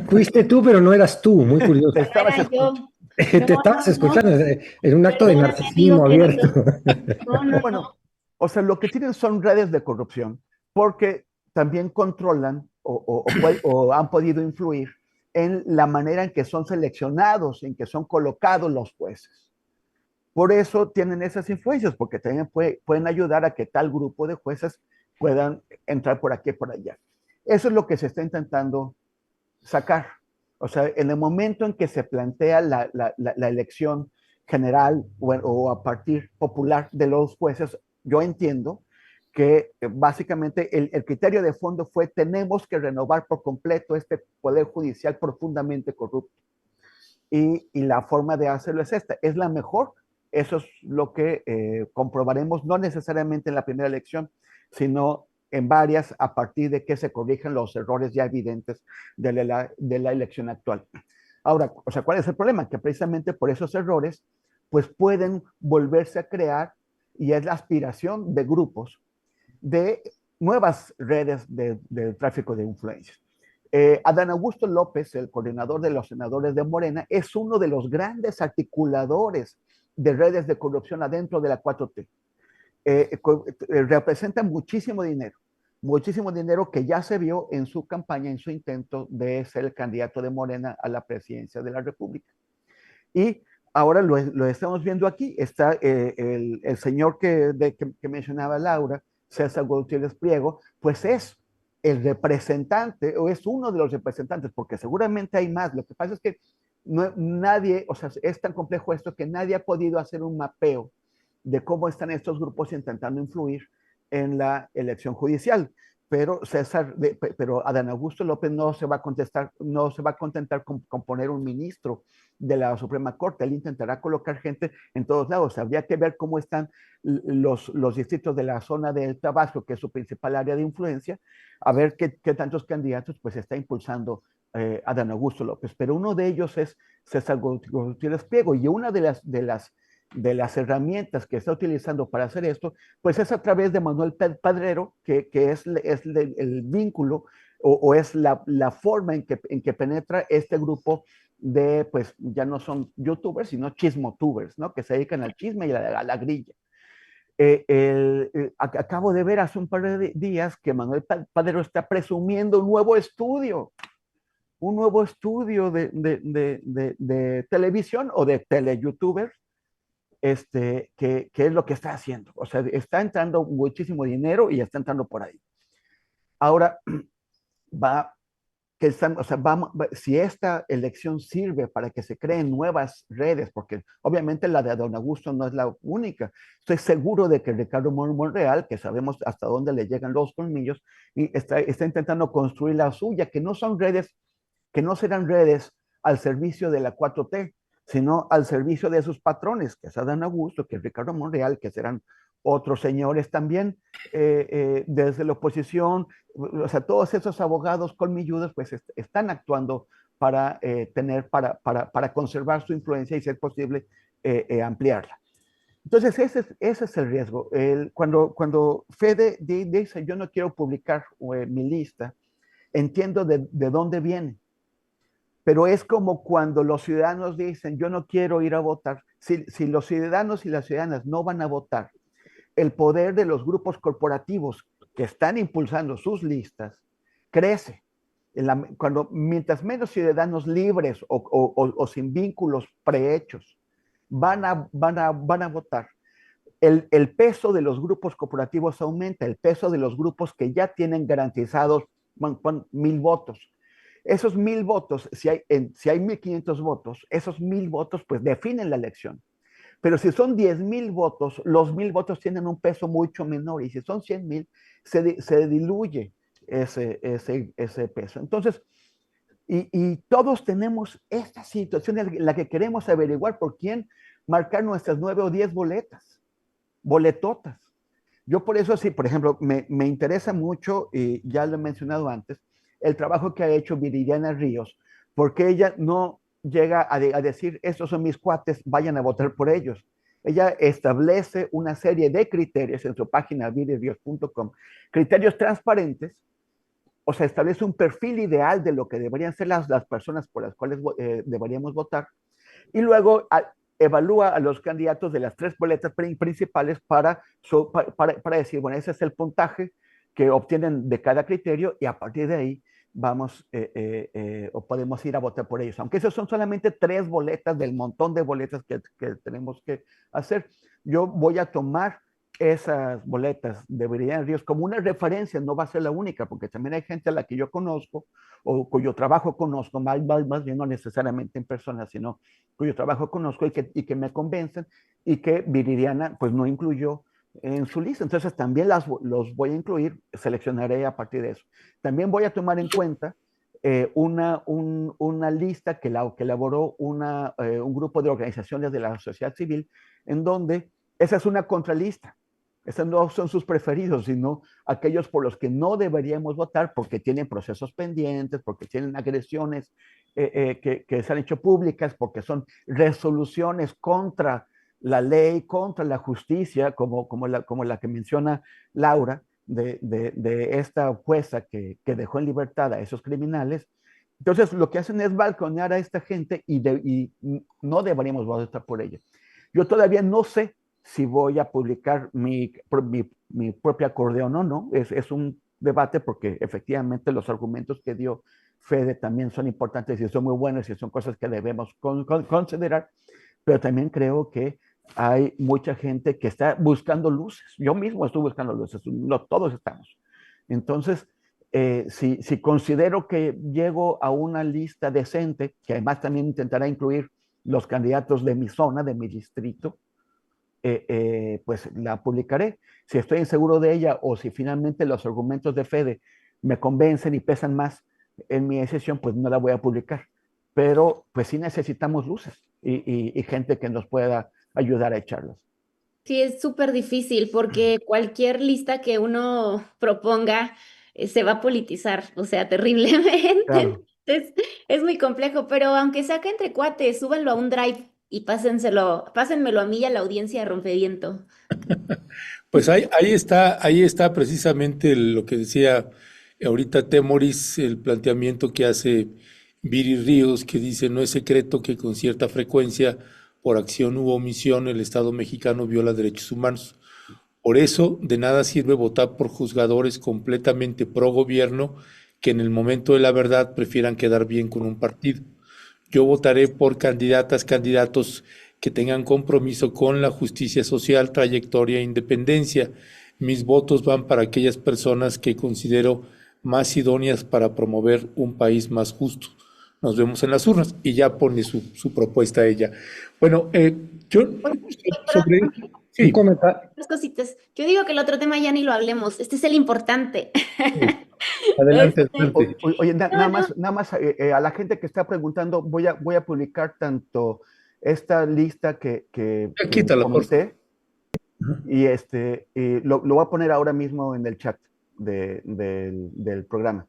[SPEAKER 2] Fuiste tú, pero no eras tú, muy curioso.
[SPEAKER 4] Te estabas
[SPEAKER 2] escuchando en un acto de narcisismo abierto.
[SPEAKER 4] Bueno, o sea, lo que tienen son redes de corrupción, porque también controlan o han podido influir en la manera en que son seleccionados, en que son colocados los jueces. Por eso tienen esas influencias, porque también pueden ayudar a que tal grupo de jueces puedan entrar por aquí y por allá. Eso es lo que se está intentando sacar. O sea, en el momento en que se plantea la elección general o a partir popular de los jueces, yo entiendo que básicamente el criterio de fondo fue: tenemos que renovar por completo este poder judicial profundamente corrupto. Y la forma de hacerlo es esta, es la mejor. Eso es lo que comprobaremos, no necesariamente en la primera elección, sino en varias, a partir de que se corrijan los errores ya evidentes de la elección actual. Ahora, o sea, ¿cuál es el problema? Que precisamente por esos errores, pues pueden volverse a crear, y es la aspiración de grupos de nuevas redes de tráfico de influencias. Adán Augusto López, el coordinador de los senadores de Morena, es uno de los grandes articuladores de redes de corrupción adentro de la 4T. Representa muchísimo dinero que ya se vio en su campaña, en su intento de ser el candidato de Morena a la presidencia de la República. Y ahora lo estamos viendo aquí. Está el señor que mencionaba Laura, César Gutiérrez Priego, pues es el representante, o es uno de los representantes, porque seguramente hay más. Lo que pasa es que nadie, o sea, es tan complejo esto que nadie ha podido hacer un mapeo de cómo están estos grupos intentando influir en la elección judicial. Pero pero Adán Augusto López no se va a contentar con poner un ministro de la Suprema Corte. Él intentará colocar gente en todos lados. Habría que ver cómo están los distritos de la zona del Tabasco, que es su principal área de influencia, a ver qué tantos candidatos pues está impulsando Adán Augusto López. Pero uno de ellos es César Gutiérrez Priego, y una de las herramientas que está utilizando para hacer esto, pues es a través de Manuel Padrero, que es el vínculo o es la forma en que penetra este grupo de, pues ya no son youtubers, sino chismotubers, ¿no? Que se dedican al chisme y a la grilla. Acabo de ver hace un par de días que Manuel Padrero está presumiendo un nuevo estudio de televisión o de teleyoutuber, que es lo que está haciendo. O sea, está entrando muchísimo dinero y está entrando por ahí. Ahora, si esta elección sirve para que se creen nuevas redes, porque obviamente la de Don Augusto no es la única. Estoy seguro de que Ricardo Monreal, que sabemos hasta dónde le llegan los colmillos, y está intentando construir la suya, que no serán redes al servicio de la 4T, sino al servicio de sus patrones, que es Adán Augusto, que es Ricardo Monreal, que serán otros señores también, desde la oposición. O sea, todos esos abogados colmilludos pues están actuando para conservar su influencia y, ser posible, ampliarla. Entonces, ese es el riesgo. Cuando Fede dice: yo no quiero publicar mi lista, entiendo de dónde viene. Pero es como cuando los ciudadanos dicen: yo no quiero ir a votar. Si los ciudadanos y las ciudadanas no van a votar, el poder de los grupos corporativos que están impulsando sus listas crece. Mientras menos ciudadanos libres o sin vínculos prehechos van a votar, el peso de los grupos corporativos aumenta, el peso de los grupos que ya tienen garantizados 1,000 votos. Esos 1,000 votos, si hay 1,500 votos, esos 1,000 votos pues definen la elección. Pero si son 10,000 votos, los 1,000 votos tienen un peso mucho menor, y si son 100,000, se diluye ese peso. Entonces, y todos tenemos esta situación en la que queremos averiguar por quién marcar nuestras 9 o 10 boletotas. Yo por eso, sí, por ejemplo, me interesa mucho, y ya lo he mencionado antes, el trabajo que ha hecho Viridiana Ríos, porque ella no llega a decir: estos son mis cuates, vayan a votar por ellos. Ella establece una serie de criterios en su página viridios.com, criterios transparentes. O sea, establece un perfil ideal de lo que deberían ser las personas por las cuales deberíamos votar, y luego evalúa a los candidatos de las 3 boletas principales para decir: bueno, ese es el puntaje que obtienen de cada criterio, y a partir de ahí vamos o podemos ir a votar por ellos. Aunque esas son solamente 3 boletas del montón de boletas que tenemos que hacer. Yo voy a tomar esas boletas de Viridiana Ríos como una referencia, no va a ser la única, porque también hay gente a la que yo conozco o cuyo trabajo conozco, más bien no necesariamente en persona, sino cuyo trabajo conozco y que me convencen y que Viridiana pues no incluyó en su lista. Entonces también los voy a incluir, seleccionaré a partir de eso. También voy a tomar en cuenta una lista que elaboró un grupo de organizaciones de la sociedad civil, en donde esa es una contralista. Esos no son sus preferidos, sino aquellos por los que no deberíamos votar porque tienen procesos pendientes, porque tienen agresiones que se han hecho públicas, porque son resoluciones contra la ley, contra la justicia, como la que menciona Laura, de esta jueza que dejó en libertad a esos criminales. Entonces, lo que hacen es balconear a esta gente y no deberíamos votar por ella. Yo todavía no sé si voy a publicar mi propio acordeón o no. Es un debate porque efectivamente los argumentos que dio Fede también son importantes y son muy buenos y son cosas que debemos considerar, pero también creo que hay mucha gente que está buscando luces. Yo mismo estoy buscando luces, no todos estamos. Entonces, si considero que llego a una lista decente, que además también intentará incluir los candidatos de mi zona, de mi distrito, pues la publicaré. Si estoy inseguro de ella o si finalmente los argumentos de Fede me convencen y pesan más en mi decisión, pues no la voy a publicar. Pero pues sí necesitamos luces y gente que nos pueda ayudar a echarlas.
[SPEAKER 3] Sí, es súper difícil porque cualquier lista que uno proponga se va a politizar, o sea, terriblemente.
[SPEAKER 4] Claro.
[SPEAKER 3] Entonces, es muy complejo, pero aunque saque entre cuates, súbanlo a un drive y pásenmelo a mí y a la audiencia de Rompeviento.
[SPEAKER 1] Pues ahí está precisamente lo que decía ahorita Temoris, el planteamiento que hace Viri Ríos, que dice, no es secreto que con cierta frecuencia, por acción u omisión, el Estado mexicano viola derechos humanos. Por eso, de nada sirve votar por juzgadores completamente pro gobierno que en el momento de la verdad prefieran quedar bien con un partido. Yo votaré por candidatas, candidatos que tengan compromiso con la justicia social, trayectoria e independencia. Mis votos van para aquellas personas que considero más idóneas para promover un país más justo. Nos vemos en las urnas y ya pone su propuesta ella. Bueno, yo sobre...
[SPEAKER 2] Un
[SPEAKER 1] Sí,
[SPEAKER 2] comentario.
[SPEAKER 3] Dos cositas. Yo digo que el otro tema ya ni lo hablemos. Este es el importante.
[SPEAKER 1] adelante,
[SPEAKER 3] Este,
[SPEAKER 1] adelante.
[SPEAKER 4] Oye,
[SPEAKER 3] no, no.
[SPEAKER 4] nada más a la gente que está preguntando, voy a publicar tanto esta lista que
[SPEAKER 1] Quítala, por favor.
[SPEAKER 4] comenté y lo voy a poner ahora mismo en el chat del programa.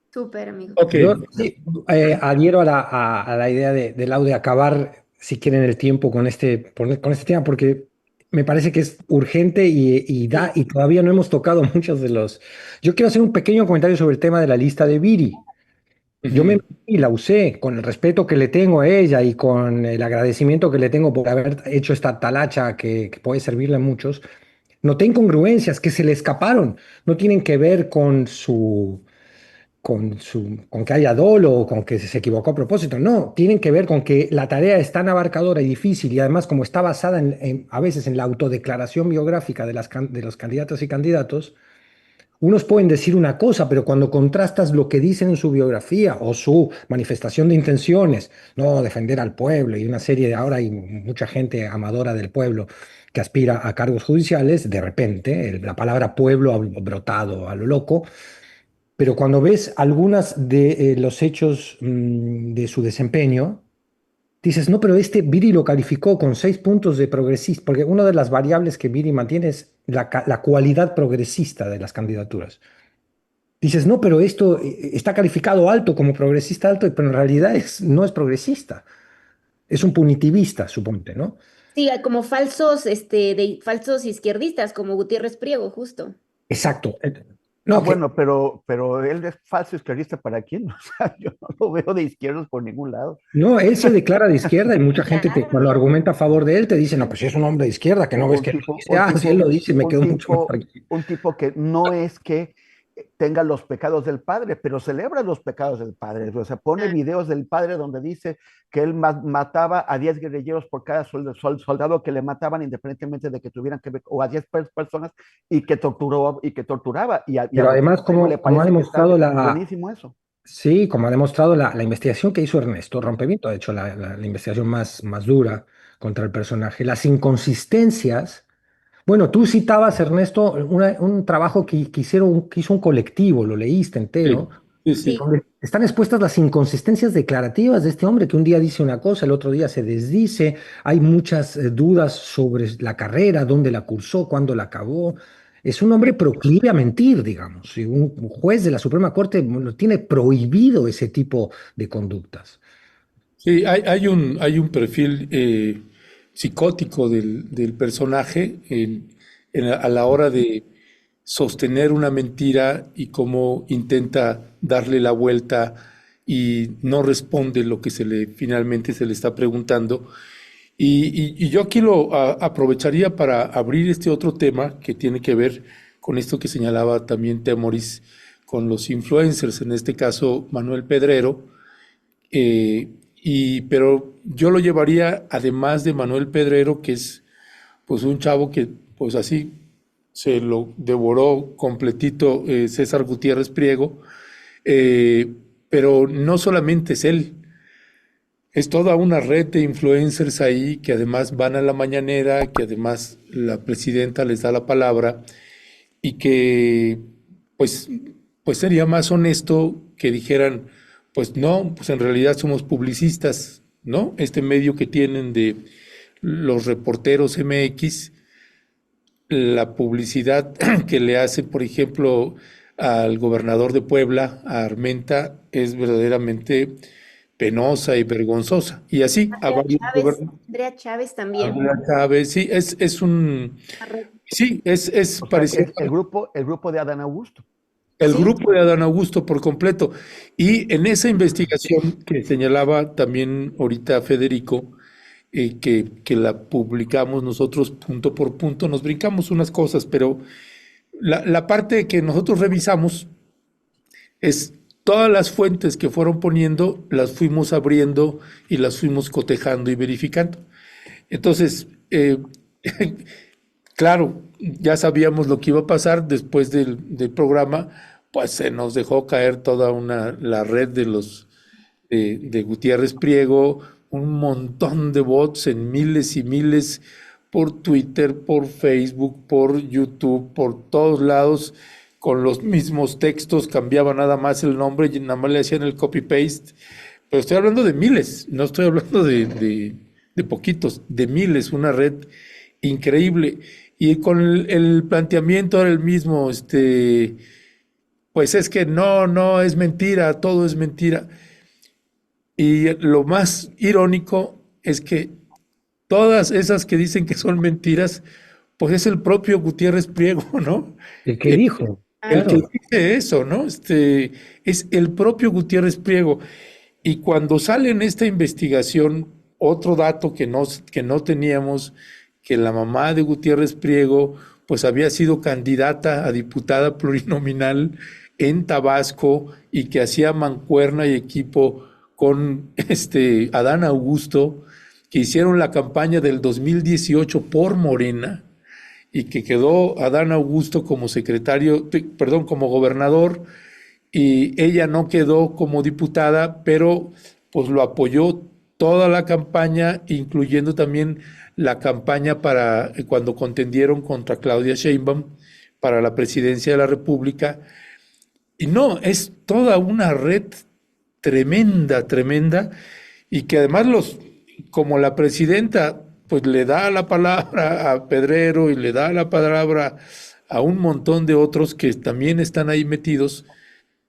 [SPEAKER 3] Súper, amigo.
[SPEAKER 1] Ok,
[SPEAKER 2] Yo sí, adhiero a la idea de Lau de acabar, si quieren, el tiempo con con este tema, porque me parece que es urgente y todavía no hemos tocado muchos de los... Yo quiero hacer un pequeño comentario sobre el tema de la lista de Viri. Yo me
[SPEAKER 1] ujú,
[SPEAKER 2] metí y la usé con el respeto que le tengo a ella y con el agradecimiento que le tengo por haber hecho esta talacha que puede servirle a muchos. Noté incongruencias que se le escaparon. No tienen que ver con que haya dolo o con que se equivocó a propósito. No, tienen que ver con que la tarea es tan abarcadora y difícil y además como está basada a veces en la autodeclaración biográfica de los candidatos y candidatos, unos pueden decir una cosa, pero cuando contrastas lo que dicen en su biografía o su manifestación de intenciones, no defender al pueblo y una serie de ahora hay mucha gente amadora del pueblo que aspira a cargos judiciales, de repente la palabra pueblo ha brotado a lo loco, pero cuando ves algunas de los hechos de su desempeño, dices, no, pero este Viri lo calificó con 6 puntos de progresista, porque una de las variables que Viri mantiene es la cualidad progresista de las candidaturas. Dices, no, pero esto está calificado alto como progresista alto, pero en realidad no es progresista, es un punitivista, suponte, ¿no?
[SPEAKER 3] Sí, como falsos, falsos izquierdistas, como Gutiérrez Priego, justo.
[SPEAKER 2] Exacto. No,
[SPEAKER 4] Bueno, pero él es falso izquierdista para quién, o sea, yo no lo veo de izquierdos por ningún lado.
[SPEAKER 2] no, él se declara de izquierda y mucha gente cuando
[SPEAKER 3] Claro.
[SPEAKER 2] argumenta a favor de él te dice, no, pues si es un hombre de izquierda, que no ves
[SPEAKER 4] Un
[SPEAKER 2] que él lo
[SPEAKER 4] tipo,
[SPEAKER 2] dice,
[SPEAKER 4] un
[SPEAKER 2] ah, sí, él
[SPEAKER 4] tipo,
[SPEAKER 2] lo dice, me
[SPEAKER 4] un
[SPEAKER 2] quedo mucho más
[SPEAKER 4] tipo,
[SPEAKER 2] tranquilo.
[SPEAKER 4] un tipo que no es que tenga los pecados del padre, pero celebra los pecados del padre. O sea, pone videos del padre donde dice que él mataba a 10 guerrilleros por cada soldado que le mataban, independientemente de que tuvieran que ver, o a 10 personas, y que torturaba.
[SPEAKER 2] Pero además, como ha demostrado
[SPEAKER 4] buenísimo eso.
[SPEAKER 2] Sí, como ha demostrado la investigación que hizo Ernesto Rompimiento, de hecho la investigación más dura contra el personaje, las inconsistencias. Bueno, tú citabas, Ernesto, un trabajo que hizo un colectivo, lo leíste
[SPEAKER 1] Sí,
[SPEAKER 2] entero,
[SPEAKER 1] sí, sí.
[SPEAKER 2] donde están expuestas las inconsistencias declarativas de este hombre que un día dice una cosa, el otro día se desdice, hay muchas dudas sobre la carrera, dónde la cursó, cuándo la acabó. Es un hombre proclive a mentir, digamos, y un juez de la Suprema Corte bueno, tiene prohibido ese tipo de conductas.
[SPEAKER 1] Sí, hay un perfil psicótico del personaje a la hora de sostener una mentira y cómo intenta darle la vuelta y no responde lo que finalmente se le está preguntando. Y yo aquí aprovecharía para abrir este otro tema que tiene que ver con esto que señalaba también Temoris, con los influencers, en este caso Manuel Pedrero. Pero yo lo llevaría, además de Manuel Pedrero, que es pues un chavo que pues así se lo devoró completito César Gutiérrez Priego, eh, pero no solamente es él, es toda una red de influencers ahí que además van a la mañanera, que además la presidenta les da la palabra y que pues, pues sería más honesto que dijeran, pues no, pues en realidad somos publicistas, ¿no? Este medio que tienen de los reporteros MX, la publicidad que le hace, por ejemplo, al gobernador de Puebla, a Armenta, es verdaderamente penosa y vergonzosa. Y así a varios gobernadores.
[SPEAKER 3] Andrea Chávez también.
[SPEAKER 1] Chávez, sí, sí, es
[SPEAKER 4] O sea, que
[SPEAKER 1] parecido.
[SPEAKER 4] es el grupo de Adán Augusto.
[SPEAKER 1] El
[SPEAKER 3] Sí,
[SPEAKER 1] grupo de Adán Augusto por completo. Y en esa investigación que señalaba también ahorita Federico, que la publicamos nosotros punto por punto, nos brincamos unas cosas, pero la parte que nosotros revisamos es todas las fuentes que fueron poniendo, las fuimos abriendo y las fuimos cotejando y verificando. Entonces, claro, ya sabíamos lo que iba a pasar después del programa, pues se nos dejó caer toda la red de Gutiérrez Priego, un montón de bots en miles y miles por Twitter, por Facebook, por YouTube, por todos lados, con los mismos textos, cambiaba nada más el nombre y nada más le hacían el copy-paste. Pero estoy hablando de miles, no estoy hablando de poquitos, de miles, una red increíble. Y con el planteamiento era el mismo, pues es que no, es mentira, todo es mentira. Y lo más irónico es que todas esas que dicen que son mentiras, pues es el propio Gutiérrez Priego, ¿no?
[SPEAKER 2] ¿El que
[SPEAKER 1] Eh,
[SPEAKER 2] dijo?
[SPEAKER 1] el que
[SPEAKER 2] Claro.
[SPEAKER 1] dice eso, ¿no? Es el propio Gutiérrez Priego. Y cuando sale en esta investigación, otro dato que no teníamos, que la mamá de Gutiérrez Priego, pues había sido candidata a diputada plurinominal en Tabasco y que hacía mancuerna y equipo con Adán Augusto, que hicieron la campaña del 2018 por Morena y que quedó Adán Augusto como perdón, como gobernador y ella no quedó como diputada, pero pues lo apoyó toda la campaña, incluyendo también la campaña para cuando contendieron contra Claudia Sheinbaum para la presidencia de la República. Y no, es toda una red tremenda, tremenda, y que además como la presidenta, pues le da la palabra a Pedrero y le da la palabra a un montón de otros que también están ahí metidos,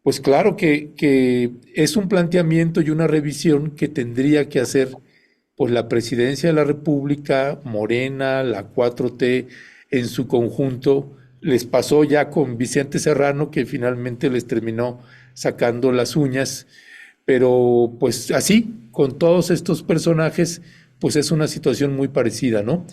[SPEAKER 1] pues claro que es un planteamiento y una revisión que tendría que hacer pues la presidencia de la República, Morena, la 4T en su conjunto. Les pasó ya con Vicente Serrano, que finalmente les terminó sacando las uñas, pero pues así, con todos estos personajes, pues es una situación muy parecida, ¿no?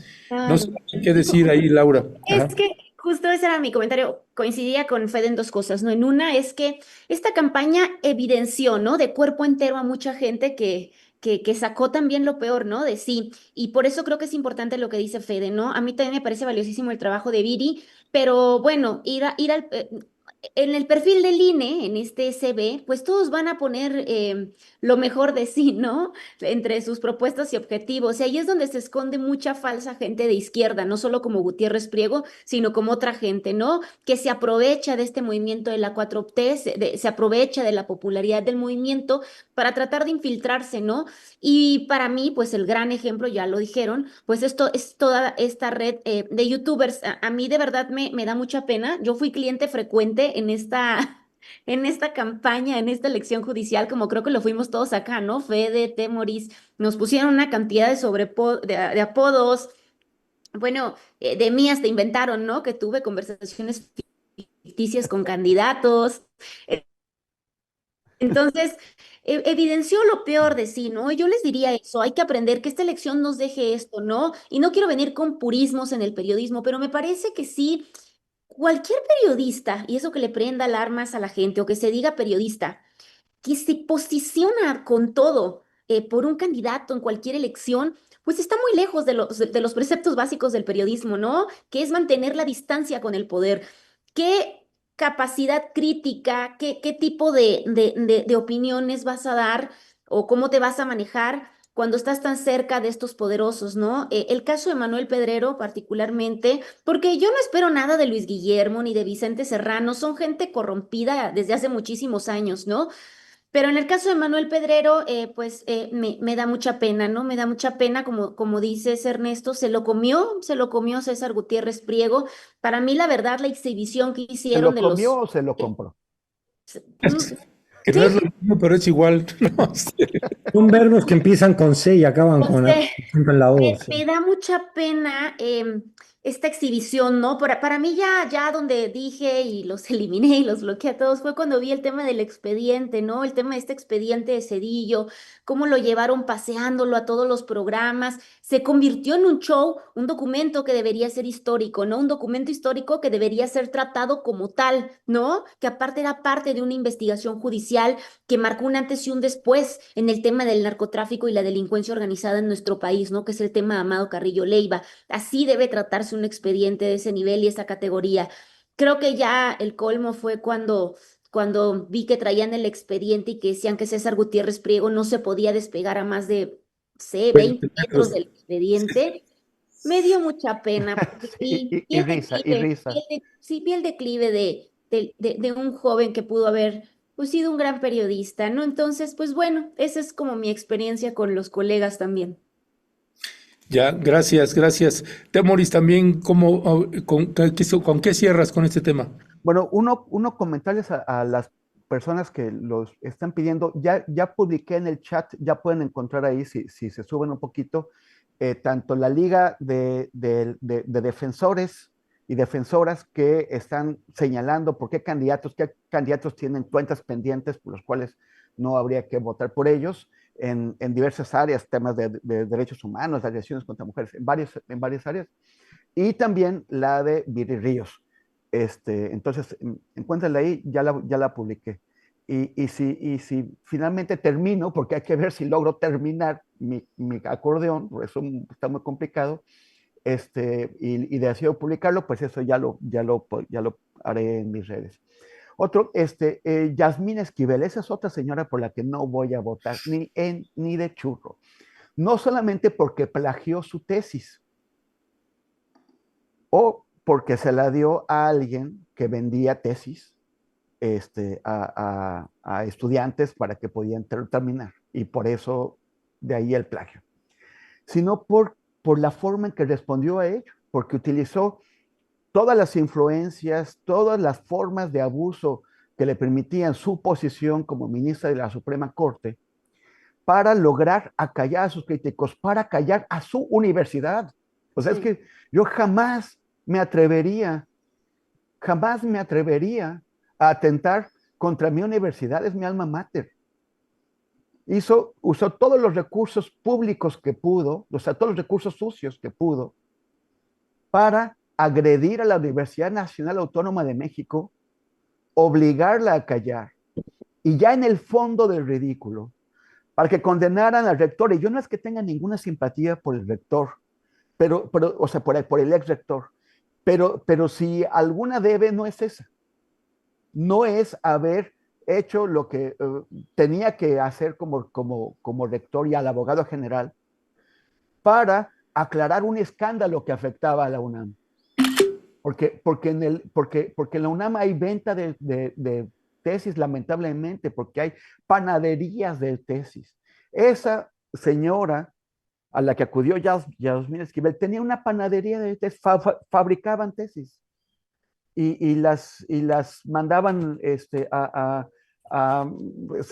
[SPEAKER 1] No sé
[SPEAKER 3] claro.
[SPEAKER 1] qué decir ahí, Laura. Ajá.
[SPEAKER 3] Es que justo ese era mi comentario. Coincidía con Fede en dos cosas, ¿no? En una es que esta campaña evidenció, ¿no? De cuerpo entero a mucha gente que sacó también lo peor, ¿no? De sí. Y por eso creo que es importante lo que dice Fede, ¿no? A mí también me parece valiosísimo el trabajo de Viri, pero bueno, ir al... en el perfil del INE, en este SB, pues todos van a poner lo mejor de sí, ¿no? Entre sus propuestas y objetivos. Y ahí es donde se esconde mucha falsa gente de izquierda, no solo como Gutiérrez Priego, sino como otra gente, ¿no? Que se aprovecha de este movimiento de la 4T, se aprovecha de la popularidad del movimiento para tratar de infiltrarse, ¿no? Y para mí, pues el gran ejemplo, ya lo dijeron, pues esto es toda esta red de youtubers. A mí de verdad me da mucha pena. Yo fui cliente frecuente en en esta campaña, en esta elección judicial, como creo que lo fuimos todos acá, ¿no? Fede, Temoris, nos pusieron una cantidad de apodos. Bueno, de mí hasta inventaron, ¿no? Que tuve conversaciones ficticias con candidatos. Eh, Entonces, evidenció lo peor de sí, ¿no? Yo les diría eso, hay que aprender que esta elección nos deje esto, ¿no? Y no quiero venir con purismos en el periodismo, pero me parece que sí, cualquier periodista, y eso que le prenda alarmas a la gente o que se diga periodista, que se posiciona con todo por un candidato en cualquier elección, pues está muy lejos de los preceptos básicos del periodismo, ¿no? Que es mantener la distancia con el poder. ¿Qué capacidad crítica, qué tipo de opiniones vas a dar o cómo te vas a manejar cuando estás tan cerca de estos poderosos, ¿no? El caso de Manuel Pedrero particularmente, porque yo no espero nada de Luis Guillermo ni de Vicente Serrano, son gente corrompida desde hace muchísimos años, ¿no? Pero en el caso de Manuel Pedrero, pues me da mucha pena, ¿no? Me da mucha pena, como dices, Ernesto, se lo comió César Gutiérrez Priego. Para mí, la verdad, la exhibición que
[SPEAKER 4] ¿Se
[SPEAKER 3] hicieron
[SPEAKER 4] lo
[SPEAKER 3] de
[SPEAKER 4] comió
[SPEAKER 3] los...
[SPEAKER 4] o se lo
[SPEAKER 3] eh,
[SPEAKER 4] compró?
[SPEAKER 1] Que no es lo
[SPEAKER 3] sí,
[SPEAKER 1] mismo, pero es igual. No sé.
[SPEAKER 2] Son verbos que empiezan con C y acaban
[SPEAKER 3] o
[SPEAKER 2] con
[SPEAKER 3] sea,
[SPEAKER 2] acento en la O. Sí.
[SPEAKER 3] me da mucha pena esta exhibición, ¿no? Para mí ya donde dije y los eliminé y los bloqueé a todos fue cuando vi el tema del expediente, ¿no? El tema de este expediente de Cedillo, cómo lo llevaron paseándolo a todos los programas, se convirtió en un show, un documento que debería ser histórico, ¿no? Un documento histórico que debería ser tratado como tal, ¿no? Que aparte era parte de una investigación judicial que marcó un antes y un después en el tema del narcotráfico y la delincuencia organizada en nuestro país, ¿no? Que es el tema de Amado Carrillo Leiva. Así debe tratarse un expediente de ese nivel y esa categoría. Creo que ya el colmo fue cuando vi que traían el expediente y que decían que César Gutiérrez Priego no se podía despegar a más de, sé, 20
[SPEAKER 1] 20
[SPEAKER 3] metros
[SPEAKER 1] metros.
[SPEAKER 3] del expediente. Me dio mucha pena porque
[SPEAKER 4] Y risa, y risa.
[SPEAKER 3] sí, vi el declive de un joven que pudo haber pues, sido un gran periodista, ¿no? Entonces, pues bueno, esa es como mi experiencia con los colegas también.
[SPEAKER 1] Ya, gracias, gracias. Temoris, también, con qué cierras con este tema?
[SPEAKER 4] Bueno, uno comentarles a las personas que los están pidiendo, ya publiqué en el chat, ya pueden encontrar ahí, si se suben un poquito, tanto la Liga de Defensores y Defensoras que están señalando qué candidatos tienen cuentas pendientes por los cuales no habría que votar por ellos en diversas áreas, temas de derechos humanos, de agresiones contra mujeres, en varias áreas, y también la de Viri Ríos. Entonces, encuéntrenla ahí, ya la publiqué. Si finalmente termino, porque hay que ver si logro terminar mi acordeón, por eso está muy complicado, y decido publicarlo, pues eso ya lo haré en mis redes. Otro, Yasmín Esquivel, esa es otra señora por la que no voy a votar, ni de churro. No solamente porque plagió su tesis, o porque se la dio a alguien que vendía tesis a estudiantes para que podían terminar. Y por eso, de ahí el plagio. Sino por la forma en que respondió a ello, porque utilizó todas las influencias, todas las formas de abuso que le permitían su posición como ministra de la Suprema Corte para lograr acallar a sus críticos, para acallar a su universidad. O sea, es
[SPEAKER 3] Sí.
[SPEAKER 4] que yo jamás me atrevería a atentar contra mi universidad, es mi alma mater. Usó todos los recursos públicos que pudo, o sea, todos los recursos sucios que pudo, para agredir a la Universidad Nacional Autónoma de México, obligarla a callar, y ya en el fondo del ridículo, para que condenaran al rector. Y yo no es que tenga ninguna simpatía por el rector, o sea, por el ex rector, pero si alguna debe, no es esa. No es haber hecho lo que tenía que hacer como rector y al abogado general para aclarar un escándalo que afectaba a la UNAM. Porque en la UNAM hay venta de tesis, lamentablemente, porque hay panaderías de tesis. Esa señora a la que acudió Yasmín Esquivel tenía una panadería de tesis, fabricaban tesis y las mandaban,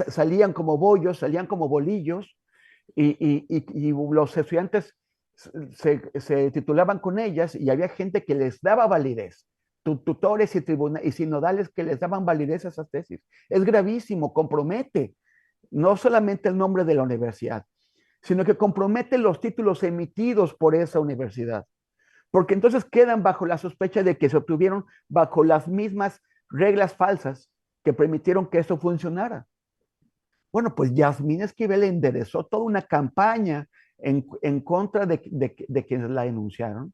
[SPEAKER 4] salían como bollos, salían como bolillos, y los estudiantes se titulaban con ellas, y había gente que les daba validez, tutores y sinodales que les daban validez a esas tesis. Es gravísimo, compromete no solamente el nombre de la universidad, sino que compromete los títulos emitidos por esa universidad, porque entonces quedan bajo la sospecha de que se obtuvieron bajo las mismas reglas falsas que permitieron que eso funcionara. Bueno, pues Yasmín Esquivel enderezó toda una campaña en contra de quienes la denunciaron,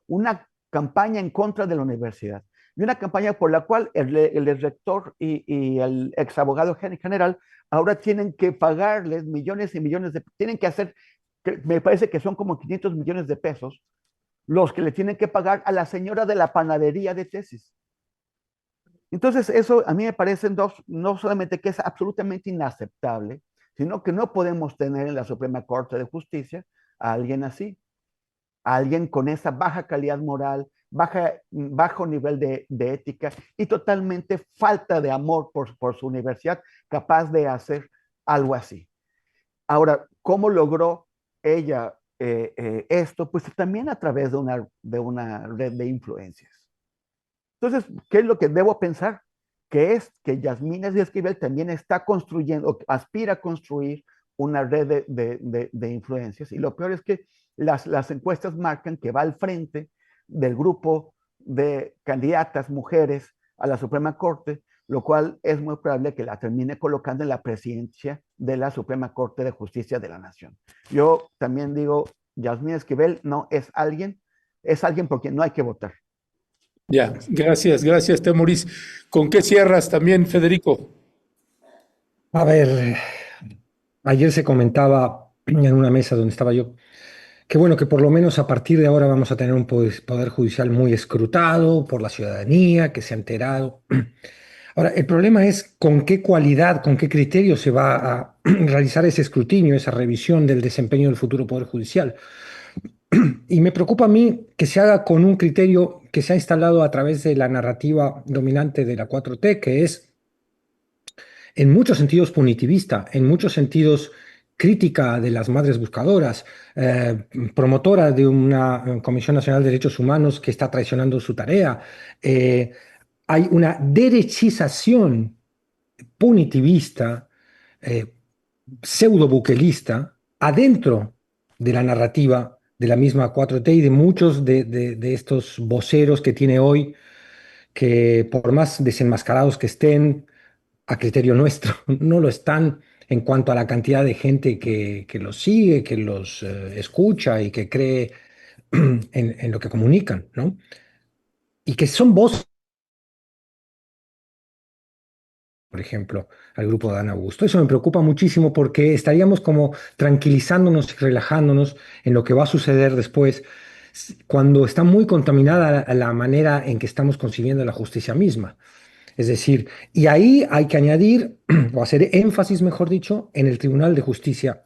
[SPEAKER 4] una campaña en contra de la universidad, y una campaña por la cual el rector y el ex abogado general ahora tienen que pagarles millones y millones tienen que hacer, me parece que son como 500 millones de pesos, los que le tienen que pagar a la señora de la panadería de tesis. Entonces, eso a mí me parecen no solamente que es absolutamente inaceptable, sino que no podemos tener en la Suprema Corte de Justicia a alguien así, a alguien con esa baja calidad moral, bajo nivel de ética y totalmente falta de amor por su universidad, capaz de hacer algo así. Ahora, ¿cómo logró ella esto? Pues también a través de una red de influencias. Entonces, ¿qué es lo que debo pensar? Que es que Yasmín Esquivel también está construyendo, aspira a construir una red de influencias. Y lo peor es que las encuestas marcan que va al frente del grupo de candidatas mujeres a la Suprema Corte, lo cual es muy probable que la termine colocando en la presidencia de la Suprema Corte de Justicia de la Nación. Yo también digo, Yasmín Esquivel no es alguien por quien no hay que votar.
[SPEAKER 1] Ya, gracias, Temoris. ¿Con qué cierras también, Federico?
[SPEAKER 2] A ver, ayer se comentaba en una mesa donde estaba yo, que bueno, que por lo menos a partir de ahora vamos a tener un poder judicial muy escrutado por la ciudadanía, que se ha enterado. Ahora, el problema es con qué cualidad, con qué criterio se va a realizar ese escrutinio, esa revisión del desempeño del futuro poder judicial. Y me preocupa a mí que se haga con un criterio que se ha instalado a través de la narrativa dominante de la 4T, que es en muchos sentidos punitivista, en muchos sentidos crítica de las madres buscadoras, promotora de una Comisión Nacional de Derechos Humanos que está traicionando su tarea. Hay una derechización punitivista, eh, pseudo-buquelista, adentro de la narrativa de la misma 4T y de muchos de estos voceros que tiene hoy, que por más desenmascarados que estén, a criterio nuestro, no lo están en cuanto a la cantidad de gente que los sigue, que los escucha y que cree en lo que comunican, ¿no? Y que son voces, por ejemplo, al grupo de Ana Augusto. Eso me preocupa muchísimo porque estaríamos como tranquilizándonos y relajándonos en lo que va a suceder después, cuando está muy contaminada la manera en que estamos concibiendo la justicia misma. Es decir, y ahí hay que añadir, o hacer énfasis, mejor dicho, en el Tribunal de Justicia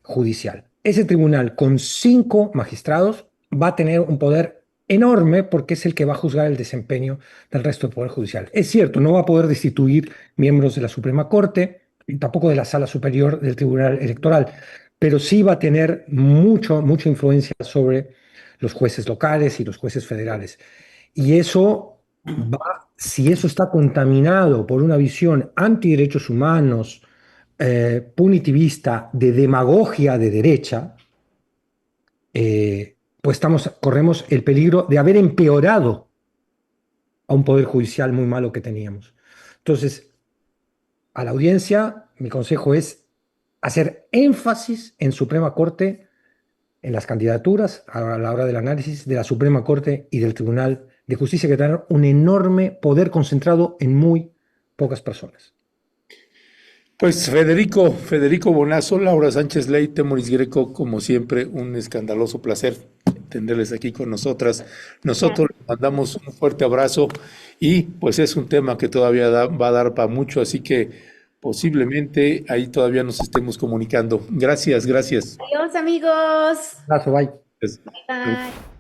[SPEAKER 2] Judicial. Ese tribunal con 5 magistrados va a tener un poder enorme porque es el que va a juzgar el desempeño del resto del Poder Judicial. Es cierto, no va a poder destituir miembros de la Suprema Corte y tampoco de la Sala Superior del Tribunal Electoral, pero sí va a tener mucha influencia sobre los jueces locales y los jueces federales. Y eso va, si eso está contaminado por una visión antiderechos humanos, punitivista, de demagogia de derecha, pues corremos el peligro de haber empeorado a un poder judicial muy malo que teníamos. Entonces, a la audiencia, mi consejo es hacer énfasis en Suprema Corte, en las candidaturas, a la hora del análisis de la Suprema Corte y del Tribunal de Justicia, que tienen un enorme poder concentrado en muy pocas personas.
[SPEAKER 1] Pues Federico Bonazo, Laura Sánchez Ley, Temoris Greco, como siempre, un escandaloso placer tenerles aquí con nosotras. Nosotros les mandamos un fuerte abrazo y pues es un tema que todavía va a dar para mucho, así que posiblemente ahí todavía nos estemos comunicando. Gracias, gracias.
[SPEAKER 3] Adiós, amigos.
[SPEAKER 2] Abrazo, bye.
[SPEAKER 1] Pues,
[SPEAKER 3] Bye.